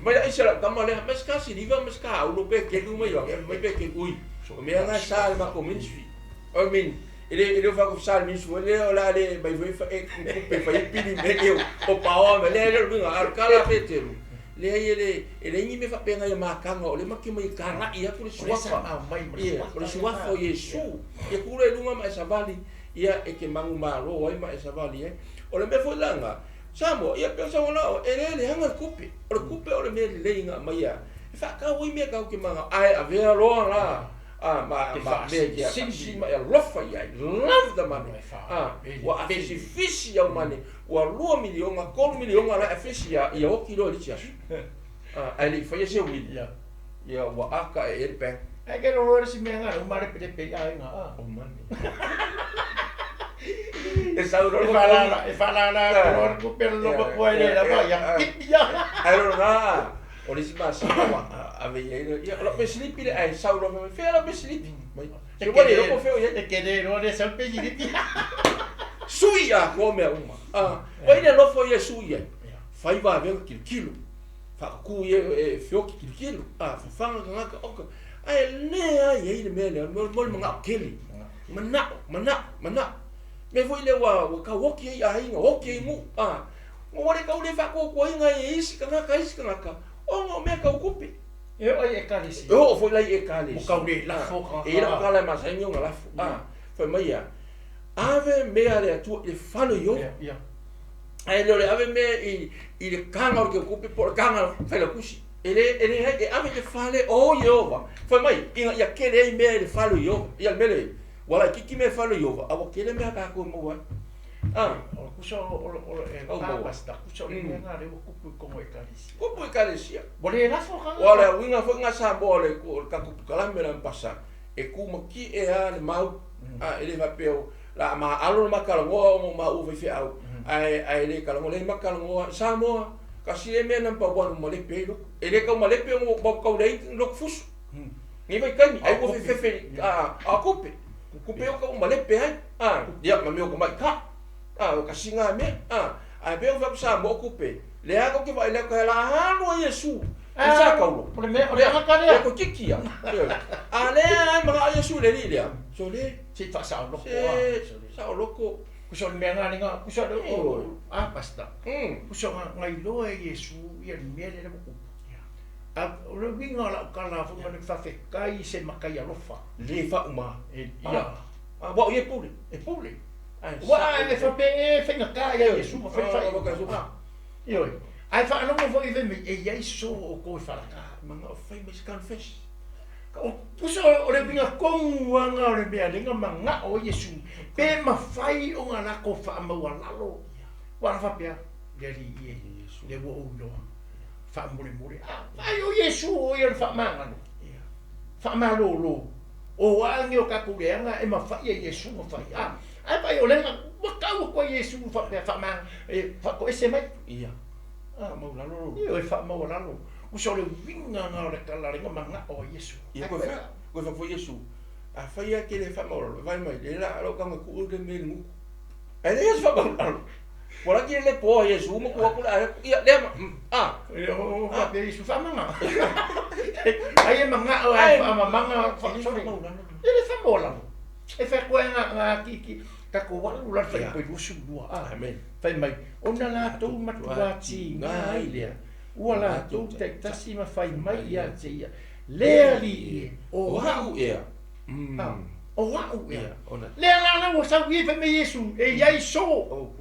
mai ai sera kama le mas ka si liva mas ka o pe ke du mai pe ke ui me nga sa ma ko ministry I mean ele vai com min su ele ola le vai fa e pe fa i pili me eu o pawa me le vinga ar kala petelu le ele ni me fa penga ya makanga o le maki mai kara ia ku suafa mai o suafa Yesu e ku le lunga mai savali ia e ke mangu maro ai mai savali o le me foi langa samo ia pensa ona ele hanga kupe o le me le inga mai ia fa ka wi me ka ke manga ai avea lo la ma me ya sinsi ma ya lofa ya love the money wa afisi ya money wa 2 miliona 4 miliona la afisi ya o kilo li tia ali fa yese wi ya wa aka e pe ai ke ro si me nga o mare pe ai nga o mani e sauro e fala ko per lo ko ele la ba ya ya ero na o le si masi ave ia lo pe slipi le ai sauro me fe lo pe slipi se vuole lo ko fe o e che de no de sal pe slipi suia come uma vai le lo fo ia suia fai va ver kilo fa ku e fio kilo fa fanga nga ka ai ne ai le mele mo nga keli mana me voi le wa ka woki ai nga woki mu mo le ka le fa ko inga isi ka o me ka kupi e ai e kalisi o foi lai e kalisi o ka le la fo e la ka la ma sai nga la foi mai ave me ale tu e falo yo ai lo le ave me i le kanga o ke kupi por kanga fa la kusi ele ave ke fale o yo foi mai inga ya ke le me le falo yo ya mele wala ki me falo yo abo ke le me ka ko mo o kuso o basta kuso le nga le kupu como e kalisia bole na fo ka wala winga fo nga sa bole ko ka ku kala me la pasa e ku mo ki e a le mau ele va peo la ma alo ma kala ngo ma u fe au ai le kala ngo le ma kala ngo sa mo ka si e me na pa bon mo le pelo ele ka mo le peo mo ka le lo fusu Ngi vai kai ai ko fe a kope. Kope o ka o malepe ai. Dia ma me o ka mai ka. O ka singa me. Ai be o va sa mo kope. Le a ko ke vai le ka la hano Yesu. Sa ka lo. O le ka le ko kiki a. Ale ai ma Yesu le ni le. So le si fa sa lo ko. Sa lo ko. Kuso me nga nga kuso pasta. Kuso ngai lo Yesu ia me le mo. O le winga la kala fu ma fa fe kai se makai alofa. Le fa uma. Ia. Wa o ye pule. E pule. Wa le fa pe fe nga kai Yesu ma fa fa. Io. Ai fa no mo foi me e ia so o ko fa ka. Manga o fai me confess. O puso o le winga konga o le bea lenga manga o Yesu. Pe ma fai o nga na ko fa ma wa lalo. Wa fa pe le ri Yesu. Le wo o lo. Fa muri. Ai o Yesu o ia fa manga no. Fa ma lo. O angi o ka kulenga e ma fa ia Yesu ma fa. Ai pa o lenga wa ka ko Yesu fa manga e fa ko ese mai. Ia. Mau lalo. Io e fa mau lalo. Uso le winga nga le kala ringa manga o Yesu. Ia ko fa Yesu. A fa ia ke le fa mau vai mai le la lo ka ku de me mu. E le fa mau lalo. Ora que ele pô, Yesu, mo ko ko ia le o fa pe Yesu fa manga. Ai manga o ai fa manga fa so mo la. Ele fa mola. E fa ko nga ki ka ko wa lu la fa pe lusu dua. Amen. Fa mai ona la to matuati ngai le. Ua to te tasi ma fai mai ia te ia. Le ali o hau ia. O hau ia. Le la o sa wi fe me Yesu e ia so.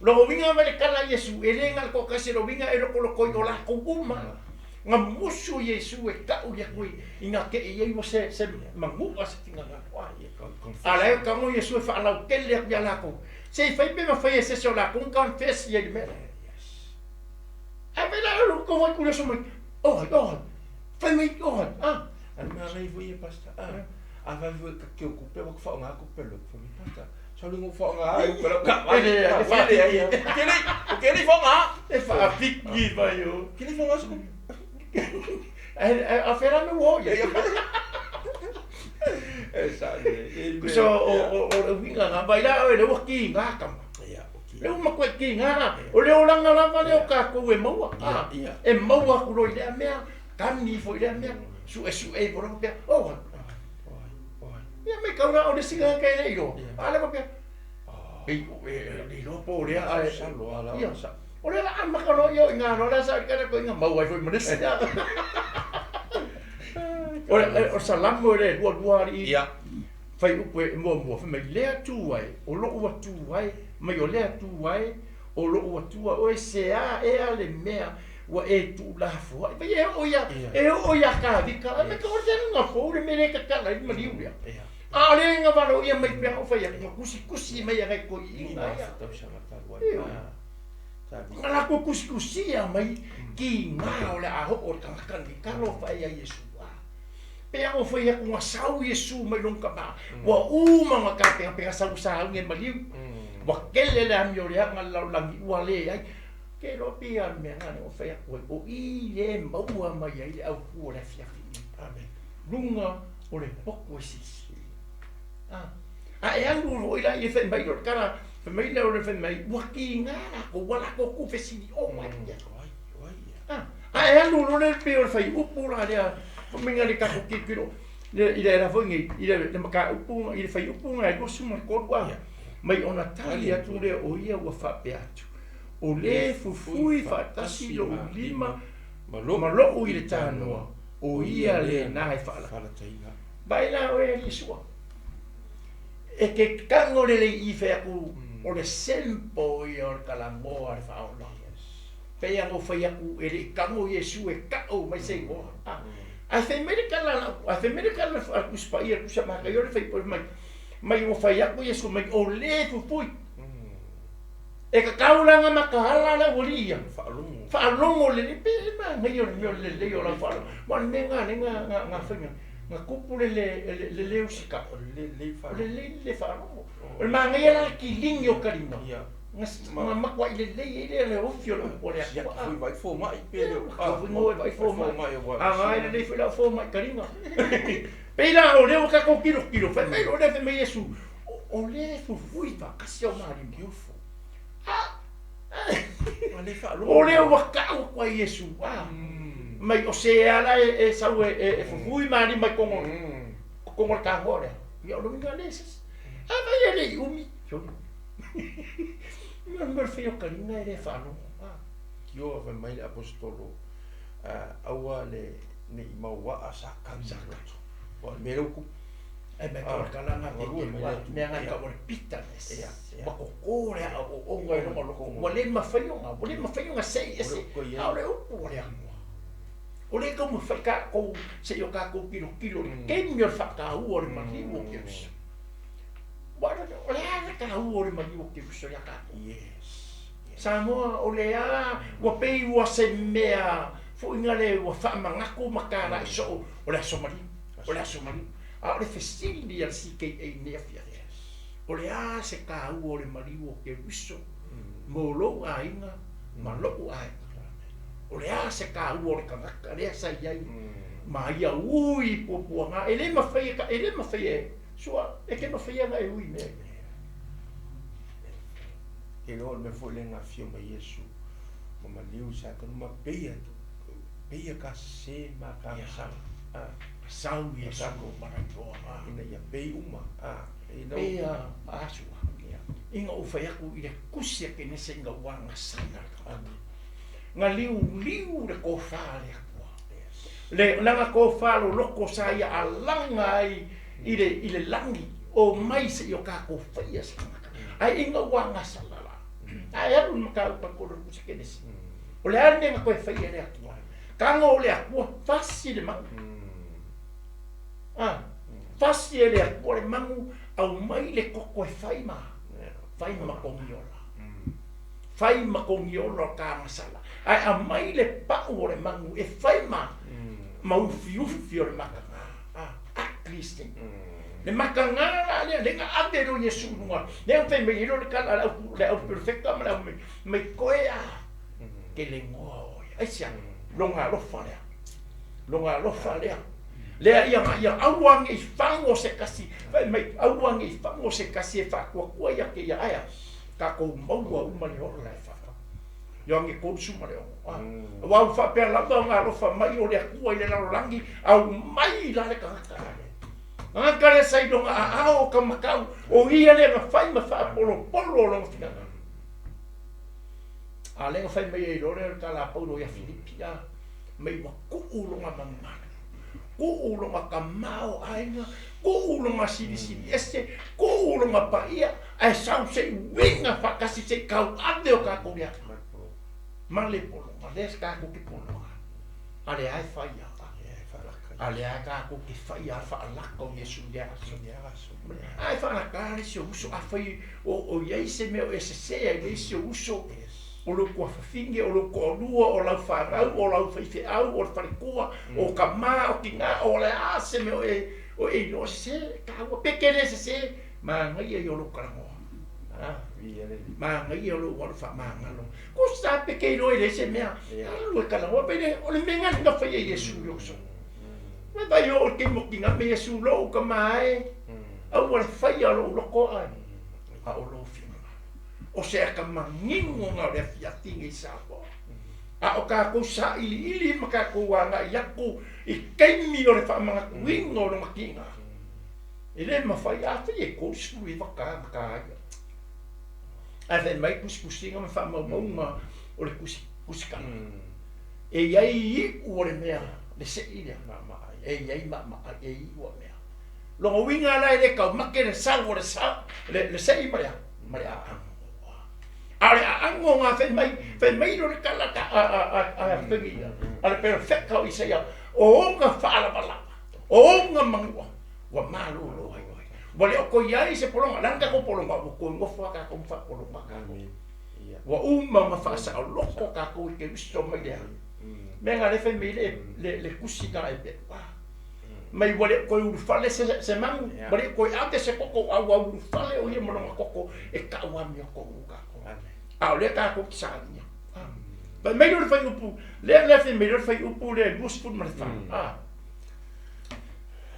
Lo vinga ma le kala Yesu e le ngal ko kasi lo vinga e lo ko la ko uma nga musu Yesu e ka u ya koi inga ke e mo se mangu as tinga nga wa ala ka mo Yesu fa la ke le ya la ko se fa pe ma fa ese so la ko confess ye me a ve la lo ko va ku le so mo fa me al ma re voi pasta va voi ke o kupe ko fa nga kupe lo fa mi pasta. Sao đừng phò ngã ai cũng phải gặp ai để cái này phò ngã để phà phịch gì vậy cái này phò ngã sao à phải làm cái gì vậy sao cái số ở bên ngã vậy đó ơi đâu kỳ ngã cầm đâu mà quay kỳ ngã đâu lăng vào đâu cả cô về máu em máu cô rồi để mẹ cam đi phơi để mẹ suy vào đó mẹ ya me kauna o de singa kai nei ro ala pa ei lo po le ai salo ala o le la ma kono yo nga no la sa ka ko nga mau ai foi manes o salam mo le wo ri fai upo mo fa me le tu ai o lo wa tu ai me yo le tu ai o lo wa tu o se a e ale mea wa e tu la fo e o ya ka di ka me ko nga fo le me le ka la ma liu ya ale nga valo ia mai pe o fa ia kusi mai ai ko ina ya ala ko kusi ia mai ki nga ole a ho o kan ki kalo fa ia Yesu pe o fa ia ko sau Yesu mai long ka ba wa uma nga ka pe sau nge maliu wa kele la mi ole nga la langi wa le ai ke lo pia me nga o fa ia o i le maua mai ai au ku le fia amen lunga ole poko si e angu ila i fe mai lo kara fe mai lo fe mai waki nga ko wala ko ku fe si o mai e angu lo le pe o fe upu la dia minga le ka ko ki kilo ile era fo ngi ile le maka upu ile fe upu nga ko suma ko wa mai ona tali atu le o ia wa fa pe atu o le fufui fa tasi lo lima ma lo ile tano o ia le na fa la baila o e sua e che cango le i fe ku o le sempo i o kalamo ar fa o pe ya go fe ya ku e le cango Yesu e ka o mai sei go a fe america la fa ku spa ia ku sa ma ka yo le fe por mai o fe ya ku Yesu mai o le fu pui e ka kaula nga makala la wolia fa longo le pe ma ngai yo le yo la fa ma nenga fa nga kupule le usika le fa o le mangai la ki lingo karima makwa ile ofio lo pole ya foi vai fo mai pelo vai fo mai ai le foi fo mai caringa pela o le ka ko kilo fa mai o le fe mai Yesu o le fui pa kasi o mari beautiful o le o ka ko Yesu mai o se ala e sa fui mari mai con el cangore yo lo minga leses vai ele umi non mi fio carina e fanno io ave mai apostolo aua le ne maua asakan sakatu wa meruku e me ko kalanga me nga ka por pita ma ko ore o ngai no lo ko le ma fio nga sei ese ore o ore o le como fa ko se yo ka ko kilo ke mi fa ka ore ma ni mo ke bueno, olha ka ore ma ni ke so ya ka yes Samoa olea wa pei wa se mea fo ingale wa fa mangako makara so olea somali a le fesili al CKA nefia olea se ka ore mariwo ke wiso mo lo ainga ma lo ai olea se ka ore ka le sa yai ma ia ui popuanga ele ma fai sua e ke ma fai na ui me e lo me foi le nga fio mai Yesu ma liu sa ka ma peia ka se ma ka sa sau Yesu mana toa ina ia pei uma ina peia asu inga o fai aku i le kusia ke nese inga wanga sana nga liu le ko fale aku le nanga ko falo loko sa ia alanga ai i le langi o mai se yo ka ko fai sa ai inga wanga sana ai alu maka pa ko ro se kenes o le ane nga ko fai ele atua kanga o le atua fasi le mangu fasi ele atua le mangu au mai le koko e fai ma kongiola ka masala ai a mai le pa o le mangu e fai ma ufi o le maka Christian le makangala le nga adero Yesu nua le o fe me iro le kala le o perfecta ma me koea ke le ngo ai sia longa lo fale le ia awang i fango se kasi me awang i fango se kasi fa ko ia ke ia aya ka ko mau uma le hor la fa yo ngi konsuma le wa fa pe la nga lo fa mai o le ku ile la langi au mai la le ka nga kare sai donga ao ka makau o ia le ma fai ma fa polo lo fina ale nga fai mai lo le ka la paulo ia Filipia mai wa ku lo nga manga ku lo nga kamao ainga ku lo nga sini este ku lo nga pa ia ai sau se winga fa kasi se kau ande o ka ko ia male polo ma des ka ku ki polo ale ai fai ia ale aka ko ke fai fa la ko Yesu ya ai fa na kare se uso a fai o Iese me o Iese ai se uso o lo ko fa finge o lo ko lua o la fa o la fa au o fa ko o kama o kinga o le ase me o no se ka o pekere se ma ngai yo lo kara mo ma ngai yo lo wa fa ma ngalo ko sa pekero ile se me lo kala o pene o le menga nga fa Yesu yo so ma vai o ke mo kinga me Yesu lo ka mai au o fai lo ko ai a o lo fi o se ka mangingo nga le fiatinga i sapo a o ka ko sa ili maka ko wanga yaku i kaimi o le fa manga wingo lo makinga ele ma fai a te ko su i vaka ka a ve mai kusinga ma fa ma o le kusika e ai o le mea le se ile ma e ai ma e i o mea lo winga la le ka makere sa o le se i maria ale ango nga fe mai no le kala a pengia ale perfecto i se ya o nga fa la bala o nga mangwa wa malu lo ai wale o ko ia se polonga langa ko polonga ko ngo fa ka ko fa polonga ka wa ma fa sa lo ko ka ko ke visto mai dia menga le fe le kusika e pe mai wale ko u fale se mang wale ko ate se koko au fale o ye mo koko e ka wa mi ko ka A o le ka ko kisalia. Ba mai no fai upu. Le fe mai no fai upu le bus fu ma fa.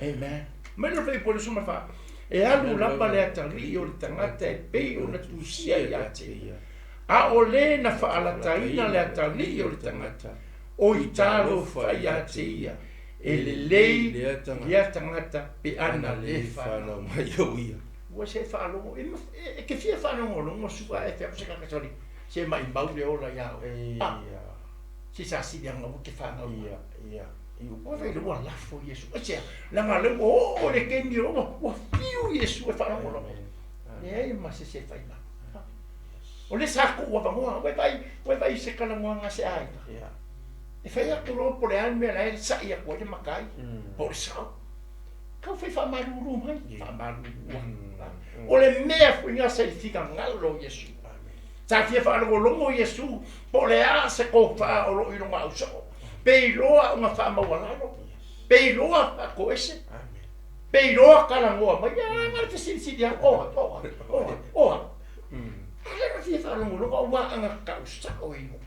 Amen. Mai no fai po le suma fa. E alu lapa le atali o le tangata e pei o na tusia ia te. A o le na faalata ina le atali o le tangata. O i talo fai a te ia. E le lei le tangata pe ana le whanau mai o ia. Ua se whanau, e ke fia whanau longo sua e whea kuseka kasori. Se mai mau le ola iao. Se sa si dianga mo ke whanau. Ua vei lua lafo Iesu. E sea, langa leu o le kemi o ua fiu Iesu e whanau longo. E ei ma se se whaina. O le sako ua vangoa, ue vai se kalamoanga se aina. E fai aku lo po le anu mea lae sa ia koe le makai, po le sao. Kau fai whamaruru mai, whamaruru. O le mea fui ngā se fika ngalo Iesu. Ta fia whanau longo Iesu, po le a se ko wha o lo ino ngā usao. Pei loa o ngā whamawalano, pei loa a koese, pei loa kalangoa mai, ngā te siri oa. Alera fia whanau longo, wa anga ka usao ino.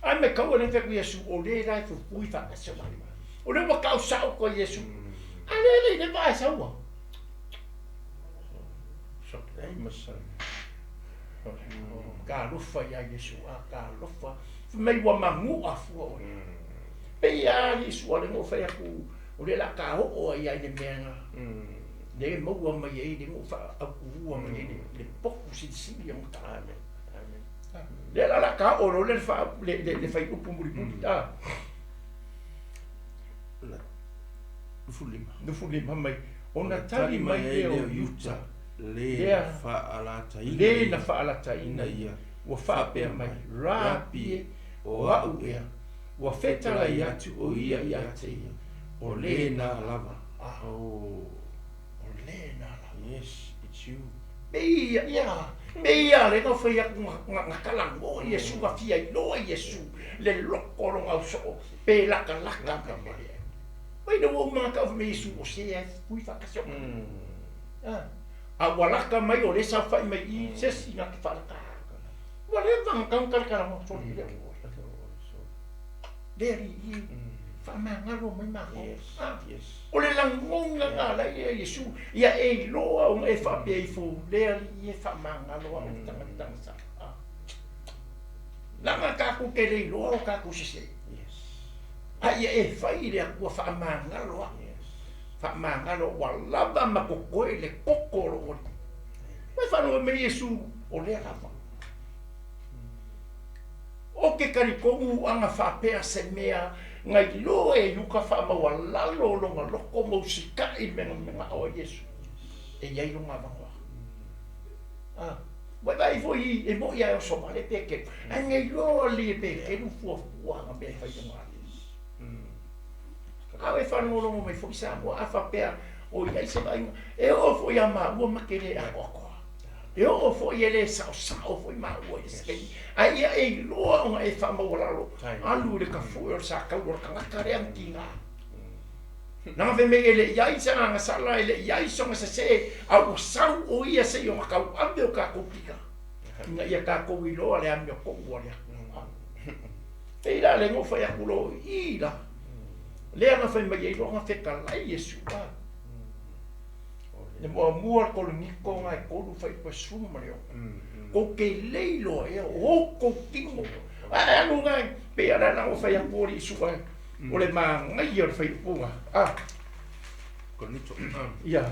Ai me kau ane ku Iesu o le rai fu pui fa so mai. O le wa kau sao ko Iesu. Ale le vai sao. So dai masa. Ka lufa ya Iesu a ka lufa. Me wa mangu a fu. Pe ya Iesu le mo fa ku o le la ka o ya ni menga. Le mo wa mai e mo fa a ku wa mai le poku si ya mo ta. Le la ka o le fa le fai upu muri ta. No fulima mai. Ona tali mai e o yuta. Le faalata ina. Le na faalata ina ia. Wa fa pe mai rapi o au ia. Wa feta la ia tu o ia te. O le na lava. Oh. O le na lava. Yes, it's you. Ia, Meia le no fai nga kalango Iesu ga fia no Iesu le loko ro au so pe la kalaka ka mai. Mai no o ma ka me Iesu o se e pui fa kasio. A wala ka mai o le sa fai mai I se singa ki fa ka. Wala van kan ka mo so le. Deri fa mangalo mai ma. Yes. O le langonga nga la Iesu ia e loa o e fa pe fu le ia fa mangalo o tanga sa. Langa ka ku ke le loa ka ku se. Yes. Ai e fa ile ku fa mangalo. Yes. Fa mangalo wala ba ma ko ko le kokoro. Mai fa no me Iesu o le ka. O ke kari kongu anga fa pe se mea ngai lo e yuka fa ma wala lo nga loko mo sika I menga o Iesu e ia lo nga va vai foi e mo ia so male peke ngai lo li peke no fu nga be fa te mali e fa no lo mo foi sa mo a fa pe o ia se vai e o foi a ma o ma kele a ko e o foi ele sa foi ma o ese ai e lo nga e fa ma wala lo alu le ka fu sa ka lo ka kare antinga na ve me ele ia isa nga sala ele ia isa nga se a o sau o ia se yo ka ande o ka komplika nga ia ka ko ilo ale am yo ko wala e la le mo fa ya kulo ila le nga fa me ye lo nga fe ka la Iesu le mo mua ko ni ko ngai ko lu fai pa suma yo ko ke leilo e o ko tingo a lu ngai pe ara na o fai a pori su o le ma ngai yo fai punga ko ni to ya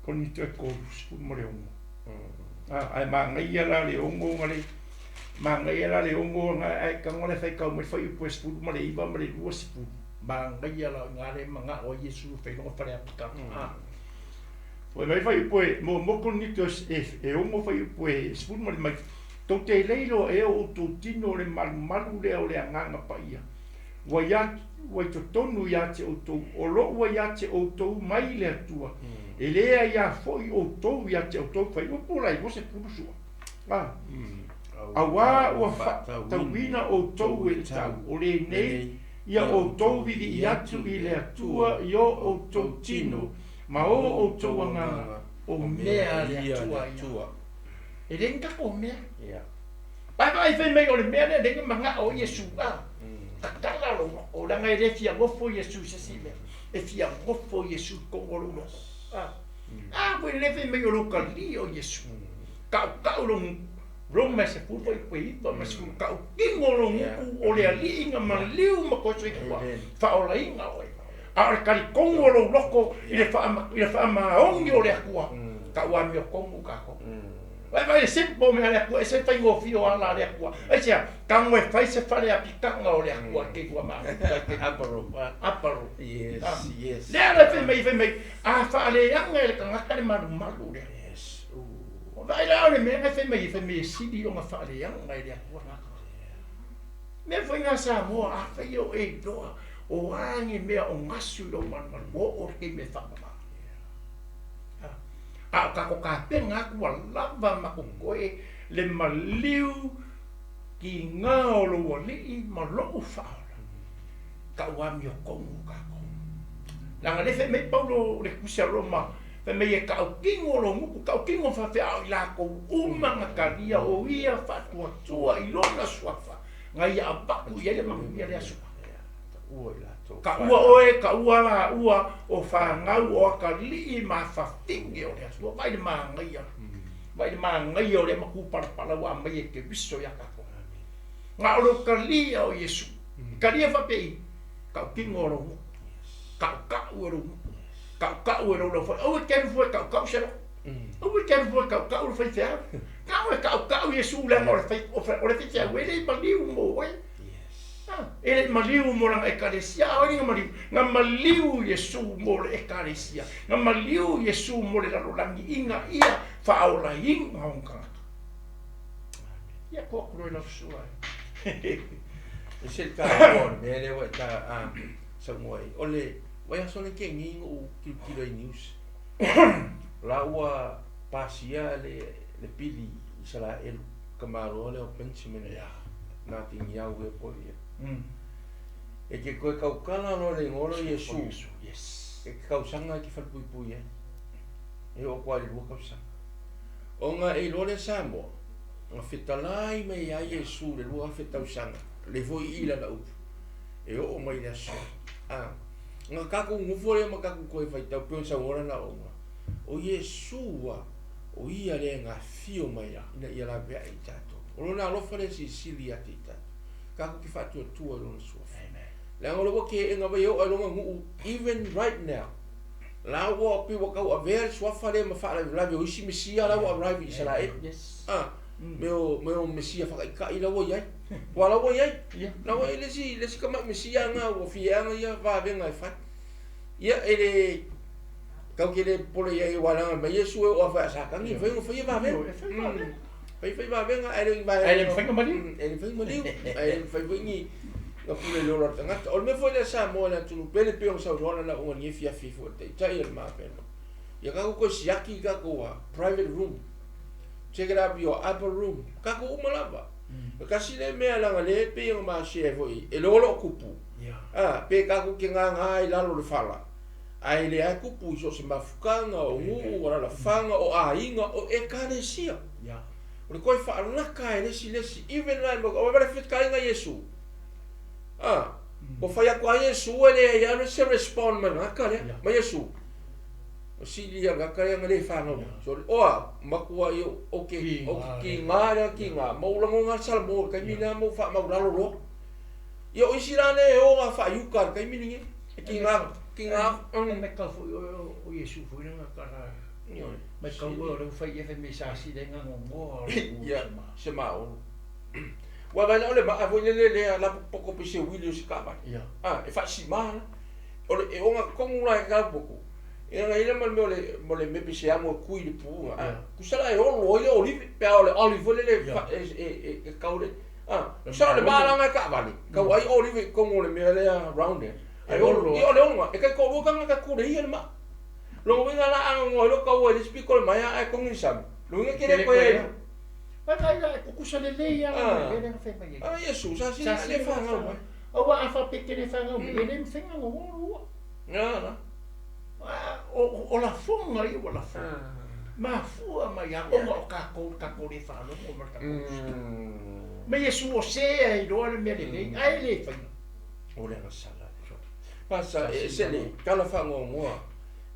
ko ni to ko su mo le ai mangai ala le ongo ngale mangai ala le ongo ai ka ngole fai ka mo fai pues fu mo le iba mo le luas fu mangai ala ngale manga o Iesu fai no fare apika o mai fai pues mo ko ni tos e ongo fai pues fu mo le mai to te leilo e o to tino le malu le o le nganga pa ia wa ya wa to tonu ya te o to o lo wa ya te o to mai le tua ele ia foi o to ia te o to fai o pula I você pulo sua awa ua whaatauina o tau e tau o le nei ia o tau vidi i atu i le atua i o tau tino ma o tau anganga o mea le atua ia e renga ko mea pai whai mei o le mea le renga manga o Iesu takala lo o langa e le fia ngofo Iesu se si mea e fia ngofo Iesu kongolo lo koe le whai mei o lo kali o Iesu kau Roma se pupo i koe ma se kau kingo lo nguku o le aliinga ma liu ma koe sui kua whaola inga oi a ore kari kongo lo loko i le wha maongi o le akua kau ami o kongo kako vai simple me le akua e se whai ngofio ala le akua e sea kango e whai se whare a pikanga o le akua ke kua maa aparo yes lea le whai mei a whaale anga e le kangaka le malu le vai la ole me fe me sidi o nga fale yang ngai dia ko na me foi nga sa mo a fe yo e do o angi me o ngasu do man o ke me fa ma ka ko ka pe nga ko lava ma ko koe le maliu ki nga o lo li ma lo fa ka wa mi o ko ka ko la nga le fe me paulo le kusia roma pe me e kau kingo lo nguku kau kingo fa fe au la ko umanga karia o ia fa tua i lona swafa ngai a baku ia le mamu ia le asu ka ua oe ka ua la ua o fa ngau o ka li ma fa tinge o le asu vai le mangai o le maku para wa mai ke biso ya ka ko nga o ka li o Yesu ka li fa pe kau kingo lo ka ua lo kau e rolo foi o ke foi kau se o ke foi kau foi te kau Yesu la mo foi o le te we le maliu mo we ele maliu mo na ekalesia o ni maliu Yesu mo le ekalesia na maliu Yesu mo le langi inga ia fa ola inga onka ya ko lo no sua se ka on me le wa ta sa moi ole wai asone ke ngi o kilo news la ua pasia le pili sala el kamaro le opensimene ya na tingia u po ya e ke ko kaukala no le ngolo Yesu yes e kausanga ki fal pui e o kwali lu kausa onga e lo le samo nga fitalai me ya Yesu le lu fitausanga le voi ila la u e o mai le so nga kako ngufole makaku koe fai tau peo sa ora na onga o Yesu o ia le nga fio mai ina ia la vea i tato o lona alofa le sili ati tato kako ki fatu tua lona suafa le angolo ke nga vai o alonga ngu even right now la wa pi wa kau avea suafa le mafala la veo isi mesia la wa arrive i sala meo mesia fa ka ila wo yai wala wo yai na wo le si kama mesia nga wo fia nga ia va venga fa ia ele kau ke le pole yai wala ma Yesu o fa sa ka ni fa va venga ele fa ni na pule lo la tanga o me foi le sa mo la tu pele pe o sa ro na o ni fia fifo te tai el ma pe ia ka ko siaki ka ko private room. Check it out your upper room. Kako umalava. Kasi le mea langa le pe yung ma chefo i. E lolo kupu. Pe kako ki nga i lalo le fala. Ai le a kupu so se mafukanga o ngu ora la fanga o a inga o e karesia. O le koi whaalaka e lesi. Even lai mo o vare fit kainga Yesu. O fai a kwa Yesu e le ia se respond man haka le. Ma Yesu. Sili yang kakak yang ada faham, so makua yo okay ngara kinga mau lango ngasal mau kami na mau fa mau lalu lo, yo isirane yo ngafa yukar kami ni kinga mereka o Yesu foi na cara, mereka o foi e mensagem dengan ngomong, ya semau, wa bana ole ma avo le la poko pese wili sikaba, e fa simala, ole e onga kongula ka boko. Ia ila mo le mepe se amo kui le pu kusala e o lo oli pe olive le e kaule sa le balanga ka vali ka wai olive como le mele around there ai o lo e ka ko lo ka ku le ia ma lo venga la ngo lo ka o le spiko mai ai con insam lo nga kere ko e Ai kukusa lele ya le fe mai. Yesu sa si le fa ngau. O wa fa pekene fa ngau ele mfenga ngoro. Na. O la fonga i o la fonga. Ma fua mai a o ka ko le fa no o marka. Me Yesu o se ai do le me le ai le fa. O le sala. Pasa se le kala fa ngau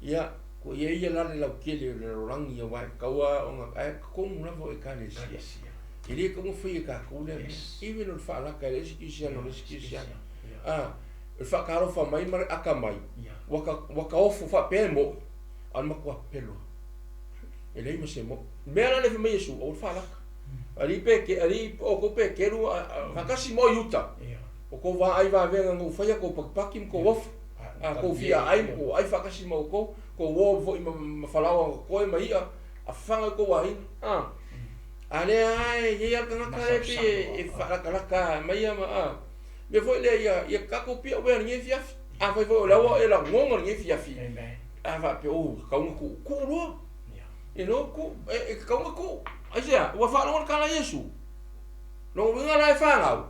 ia ko ia la le kele le rangi wa kaua o nga ko na vo e kale sia. Ele como foi ka ko le even o fa la ka le sia no le sia. O fa karo fa mai mar akamai. Waka ofu fa pe mo an makwa pelo. Ele me se mo. Mera le me Yesu o fa la. Ali pe ke ali o ko pe ke ru vakasi mo yuta. O ko va ai va venga ngo fa ya ko pakim ko ofu. Ko via ai ko ai fakasi mo ko wo vo ma falawa ko e mai a fanga ko ai ale ai ia kana ka e fa ka mai ma me foi le ia ka ko pia we ni fia a foi vo la o ela ngongo ni fia fi a va pe o ka un ku lo e no ku e ka un ku ai ya wa fa no ka la Yesu no winga la fa ngau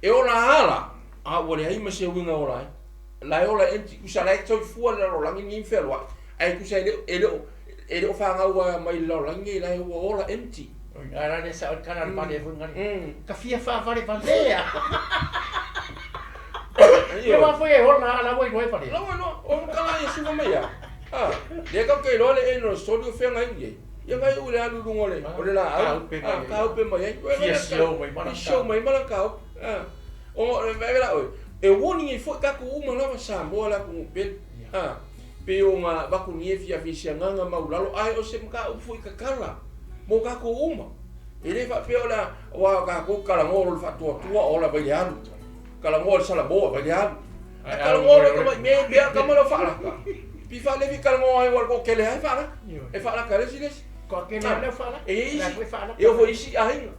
e o la hala a wo le ai ma se winga o la la ola enti usala e toi fua la rola ngi felwa ai ku sai ele o fa nga mai la rola ngi la ola enti ara ne sa kana pa le funga ka fia fa le valea e wa foi e hola la voi pa le no o kana e su mai ya le ka ke lo le no sodio fe nga ngi ya ga u le alu ngole o le la ka pe mai fia show mai mana ka o ve la e woni e foi ka ko uma lava sa mo la ko pe pe o nga ba ko nie fia fisia nganga maulalo ai o se mka o foi ka kala mo ka ko uma ele fa pe ola wa ka ko kala ngoro fa tua o la baian kala ngoro sala boa baian kala ngoro ko me bia ka mo la fa la pi fa le vi kala ngoro ai wa ko kele ai fa la e fa la ka le siles ko ke na le fa la e o foi si ai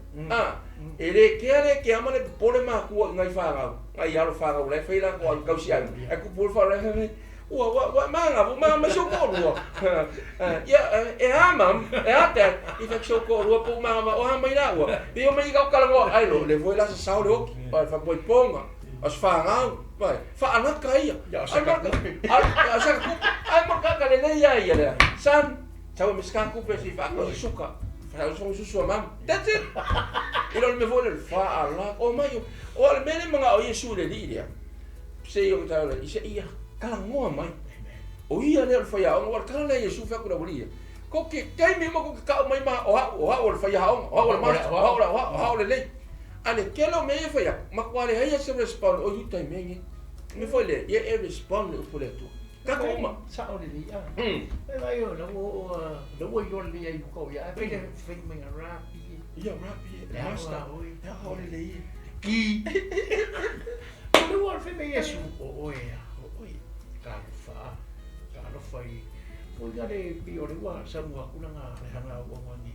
ele que ama le pole ma ku ngai fa ga ngai alo fa ga le fa la ko ka si ai e ku por fa le wa ma so ko ro ya e ama e ata i fa so ko ro po ma o ha mai la wa e o mai ga ka ngo ai lo le voi la sa lo pa fa poi ponga as fa ga vai fa ana kai ya sa ka ai ma ka le ya ya san tau miska ku pe si fa ko suka fa so mam that's it ilo me vole fa ala o mai o al mene manga o Yesu le dia se yo ta le ise ia kala ngo mai o ia le fa ya o kala le Yesu fa ku la bolia ko ke kai me mo ko ka mai ma o fa ya o ma o le ale kelo me fa ya ma kwale haya se respond o you time me foi le e respond o le tu ka kuma sa o le dia e vai o no yo le ai ko ya pe le fe me rapi ia rapi basta ya ho le ki no o fe me Yesu o ka fai o ya le pi o le wa sa mo ku nga hanga o ngani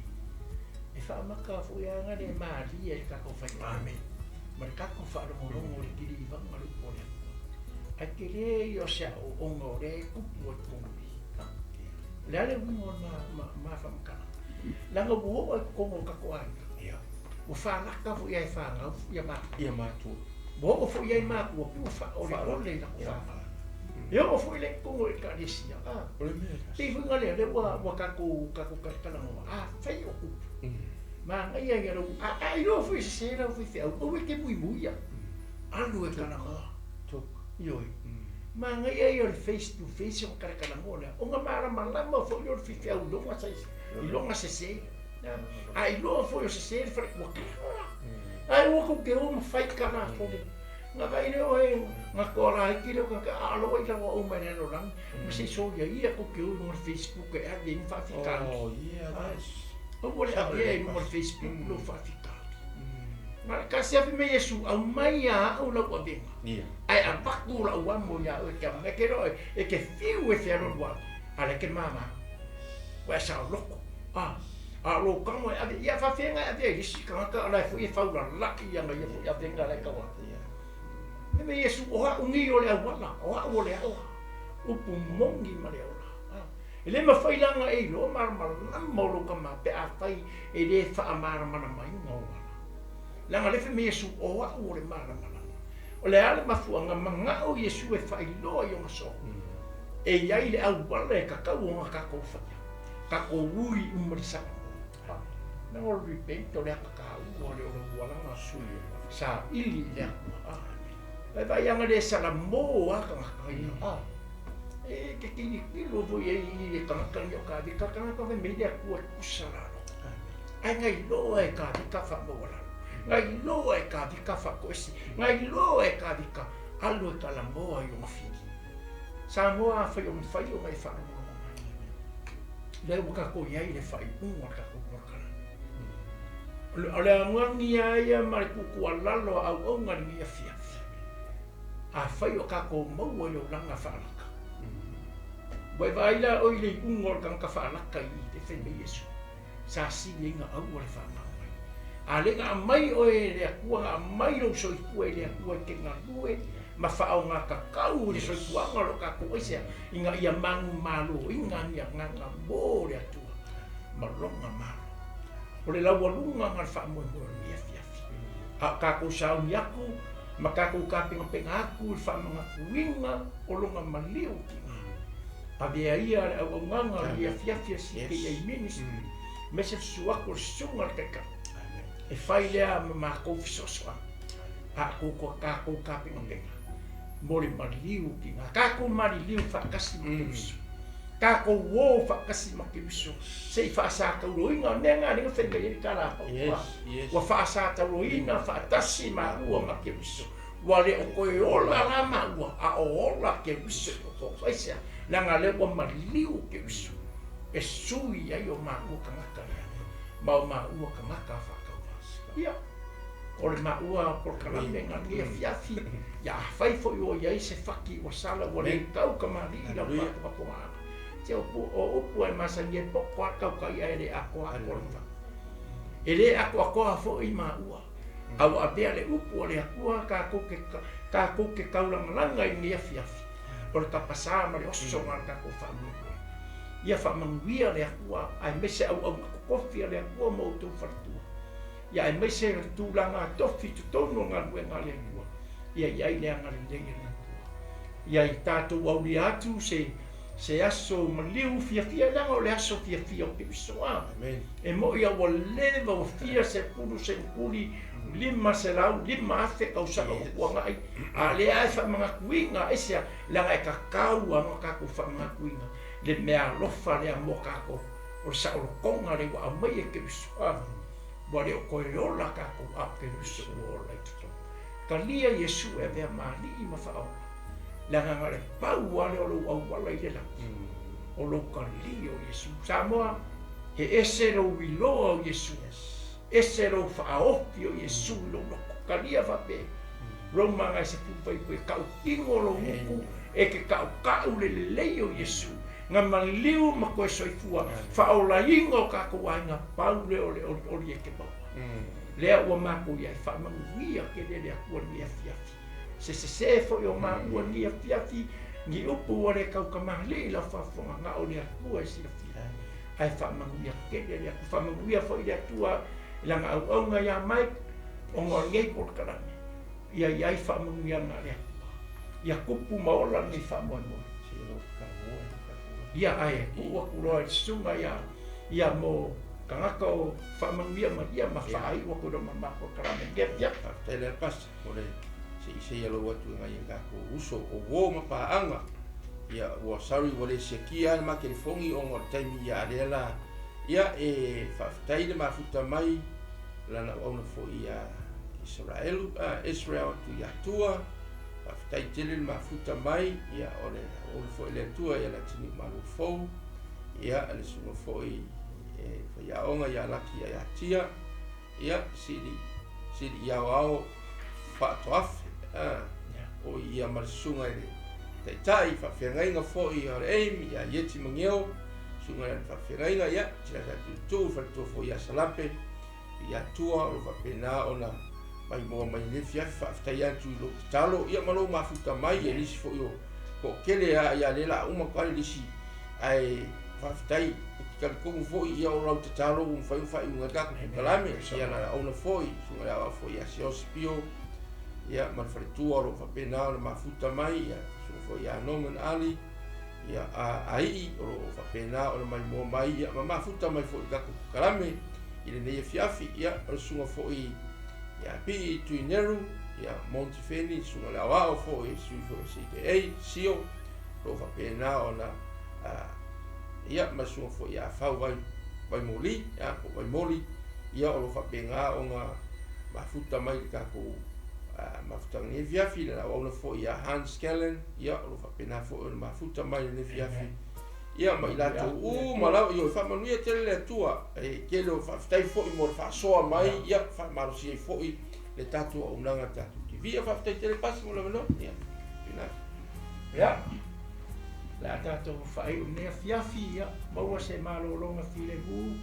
e fa maka fu ya nga le mali e ka ko fai amen ma ka ko fa mo mo le ki va ma lu po aquele yo se o ngore ku po ku le ale mo ma fa maka la ngo bo ko mo ka ko ai o fa na ka fu ya fa nga ya ma tu bo o fu ya ma ku o fa o le la ko fa yo o fu le ko e ka disia o le me ti fu ngale le wa ka ku ka na mo fa yo ku ma ngai ya ro ai no fu se era fu fe o we ke muy ya ando e kana to yo ma ngai ya face to face o ka na mo o nga mara malama fo yo fi fe o do wa sai i longa se ai lo fo yo se fa ko ai o ko ke o fai kana fo nga vai no e nga ko ra ki lo ka alo i la o me no ran ma se so ya ia ko ke o no Facebook e a din fa fi ka oh yeah that's o vole a e mo Facebook lo fa fi ka ma ka se fi me Yesu au mai a o la ko de ai a pa ku la wa mo ya o ka me ke ro e ke fiu e fe ro wa ale ke mama wa sa lo a lo ka mo ya fa fe nga de si ka ka la fu e fa la ya nga ya de nga la ka wa me Yesu o ha ungi o le wala o ha o le o pu mongi ma le ola E le mawhailanga e lo marama molo ka ma pe a whai e le wha marama na mai ngā langa lefe me Yesu o a o le marama o le ale mafuanga manga o Yesu e whai loa i o maso e iai le au wala e kakau o ngā kako whai kako ui umarisanga na ngoro repent o le kakau o le o walanga sui sa ili le ai vai anga le sala mo a ka e ke kini kilo vo ye i ka ka yo ka di ka ka me le ku usara ai ngai lo e ka di ka fa mo wala ngai lo e ka di ka fa ko si ngai lo e ka di ka alo ka la mo ai o fi sa mo a fa yo mai fa le o ka ko ye le fa i un ka ko ka le ngangi ai ma ku ku alalo au o ngangi ia fia a fa yo ka ko mo o le langa fa Wai vaila o ile ungor kang kafalaka i te whene Yesu. Sa si lenga au o le whanau. A lenga mai o e le akua, a mai o soi kua e le akua ke ngā lue, ma whao ngā kakau le soi kua ngaro kako eisea, i ngā ia mangu malo, i ngā ngā mō le atua, ma longa malo. O le laua lunga ngā whamoe mō le fiafi. A kako sau ni aku, ma kako kapinga penga aku, le whamanga kuinga, o longa maliu ki ngā. Pavea ia au nganga ia fiafia si ke ia ministry me se suako sunga teka e fai lea ma ko fisosa a ko ka pinga penga mori mariu ki nga ka ko mariu fa kasi muso ka ko wo fa kasi makiso se fa sa ka roinga nenga ni fe le kala wa fa sa ta roinga fa tasi ma u makiso wale o ko ola la ma u a ola ke biso ko faisa nanga le wa mariu ke biso e sui ai o ma u ka maka ma u ka maka fa ka ia o le ma u por kala menga ni fiafi ya fai fo yo ya ise faki o sala o le kau ka mari la pa ko ma te o pu e masa ni po kwa ka ka ia ele a ko a porfa ele a ko fo i ma u au a bea le upu o le akua ka koke kaulanga i ngia fiafi. O le tapasa ma le oso ngā kako whamanguia. Ia whamanguia le akua, ai mese au kokofi le akua mo tau whartua. Ia ai mese le tūlanga tofi tutono ngā lue ngā le akua. Ia iai le anga le leia le akua. Ia i tātou au li atu se aso maliu fiafia langa o le aso fiafia o pisoa. E mo ia o leva o fia se pulu se kuli lima se lau, lima afe kausaka o kuanga ai. A le ai wha mga kuinga esia langa e kakau a mga kako wha mga kuinga. Le mea lofa lea mo kako o sa o konga le wa amai e ke pisoa. Wa le o koe ola kako a ke pisoa o lai tuto. Ka lia Yesu e vea maali i mawhao. Langa ngare pau ale o lo au wala i lela. O lo ka li o Yesu. Samoa, he ese ro wiloa o Yesu. Ese ro whaofi o Yesu lo loko. Ka lia whape. Roma ngai se pupai pui kau ingo lo uku. E ke kau le lei o Yesu. Ngā mangliu ma koe soifua. Whaola ingo ka kuainga pau le o le eke maua. Lea ua mako iai whamanguia ke le akua ni afiafi. Se fo yo ma ua ni fiafi ni upu o le kau ka mahli la whafonga ngā o le akua si la fia. Ai whamanguia ke le aku whamanguia fo i le atua langa au au ngā ia mai o ngā ngei por karame. Ia iai whamanguia ngā le akua. Ia kupu maola ni whamoe moe. Ia ai ua kuroa i sunga ia mo kangaka o whamanguia ma ia ma whaai ua kuroa ma mako karame. Ia tele pas o le se ia lo watu ngai kako uso o wo ma paanga ia wa sari wale sekia ma ke fongi o ngor taimi ia lela ia e fa taile ma futa mai lana ona fo ia Israel Tuiatua fa taile ma futa mai ia ole ona fo ile tua ia la tini ma lo fo ia ale sumo fo i fa ia onga ia laki ia tia ia sidi ia wao fa toaf o ia marsunga i tai whawhengainga fo i hore eimi ia ieti mangeo sunga i whawhengainga ia tira tu whatua fo ia salape ia tua o whapena ona mai moa mai lefi afi whaftai atu i lo talo ia malo mafuta mai e lisi fo i o ko kele ia lela uma kare lisi ai whawhitai, ka kongu foi ia o rau te taro, whai unga kaku kalame, ia na ona foi, sunga rea foi a se ospio, ia man wharitua ro whapena o na mafuta mai, ia sunga foi a Norman Ali, ia a ii o whapena o na mai mua mai, ia ma mafuta mai foi kaku kalame, ile nei fiafi, ia o sunga foi, ia pi Tuineru, ia Montefeni, sunga lea wao foi, sui foi CKA, sio, ro whapena o na ia masunga fo ia fau vai moli ia ko vai moli ia o fa penga o nga mafuta mai ka ko mafuta ni viafi la o fo ia Hans Kellen ia o fa pena fo mafuta mai ni viafi ia mai la to mala yo fa manu ia tele tua e ke lo fa stai fo i mor fa so mai ia fa maro si fo i le tatu o nanga tatu ki via fa stai tele pas mo la no ia ia la tato fai ne fiafi ia maua se malolonga file hu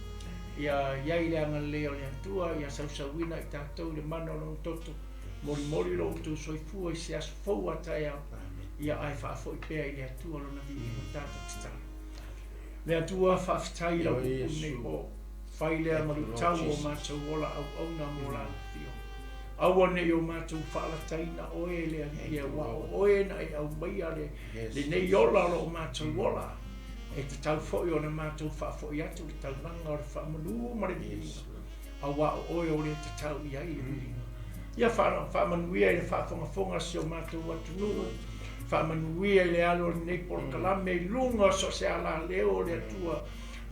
ia iai le anga leo le atua ia sausauina i tatou le mana o long toto mori lo tu soifua i se as fou atai au ia ai whaafo i pēa i le atua lo na vini mo tato titala le atua whaafitai lau nei po fai lea maru tau o mātou wola au na mo la fio aua nei o mātou whaalatai oe le ia wa oe na i au mai ale le nei ola lo o mātou wola e te tau foi o na mātou whaafoi atu le tau nanga o le whaamanu mare vini aua oe o le te tau i ai ia whaamanuia i le whaafongafonga si o mātou atunu whaamanuia i le alo le nei por kalame lunga so se ala leo le atua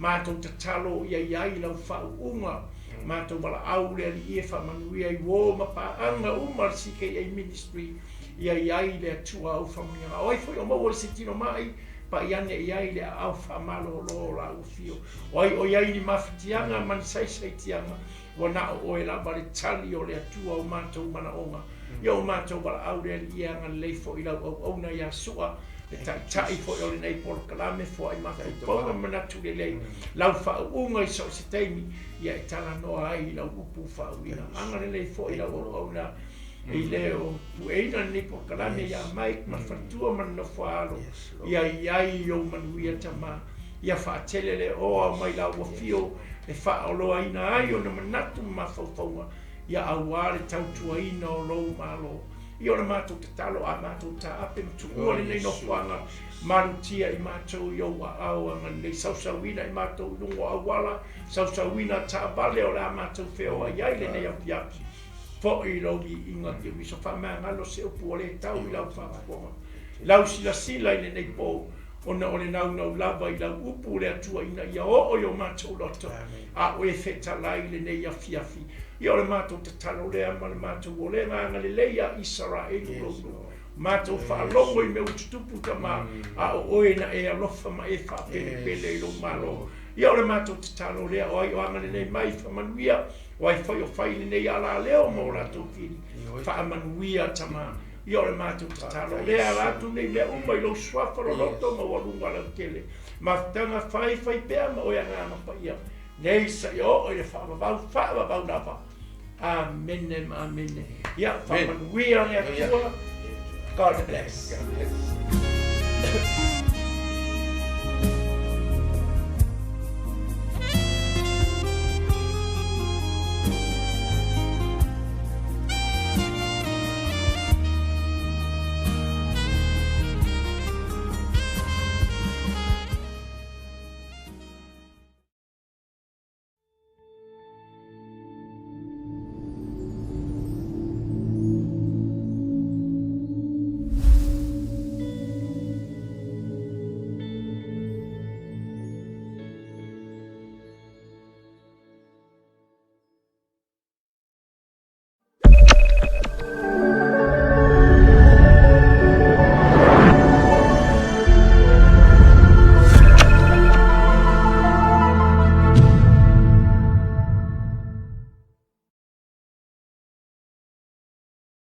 mātou te talo i ai lau whaunga mātou wala au le ali e whamanuia i wō mapaanga umar CKA Ministry i ai le atua au whamunga. Oi foi o maua se tino mai, pa i ane i ai le au whamalo lo la ufio. Oi ai ni mawhitianga man sai tianga, wana o e la bari tali o le atua o mātou mana onga. Ia o mātou wala au le ali e anga leifo i lau au na ia sua, le tai fo o le nei por kalame fo ai mafu ponga manatu le lei lau fa unga i so se teimi ia e tala noa ai lau upu fa uina anga le lei fo i lau o na i leo pueina nei por kalame ia mai ma fatua man no falo ia iai o manuia tama ia fa tele le o mai lau o fio le fa o loa ina ai o na manatu ma faufonga ia aware tautuaina o lou malo i ona mātou te talo a mātou ta ape mtua le nei no whanga marutia i mātou i au au anga nei sausawina i mātou lungo awala sausawina ta vale o la mātou wheo a iai le nei api api fo i rogi inga ki miso whamea ngalo se upu o le tau i lau whaponga lau sila i le nei po ona o le nau lava i lau upu le atua ina ia o i o mātou loto a o e wheta lai le nei afi afi i o le mātou te talo lea ma le mātou o le nganga le leia Israeli rono. Mātou whaalongo i me ututupu tama a o oe na e alofa ma e whaapele i lo malo. I o le mātou te talo lea o ai o anga le nei mai whamanuia o ai whai o whai le nei ala leo mo rātou tini. Whaamanuia tama. I o le mātou te talo lea rātou nei lea umai lo swafaro loto ma walunga lau tele. Ma tanga whai pēa ma oe anga mapa ia. Nei sa i o le whaamavau napa. Amen. Yeah, we are here. God bless.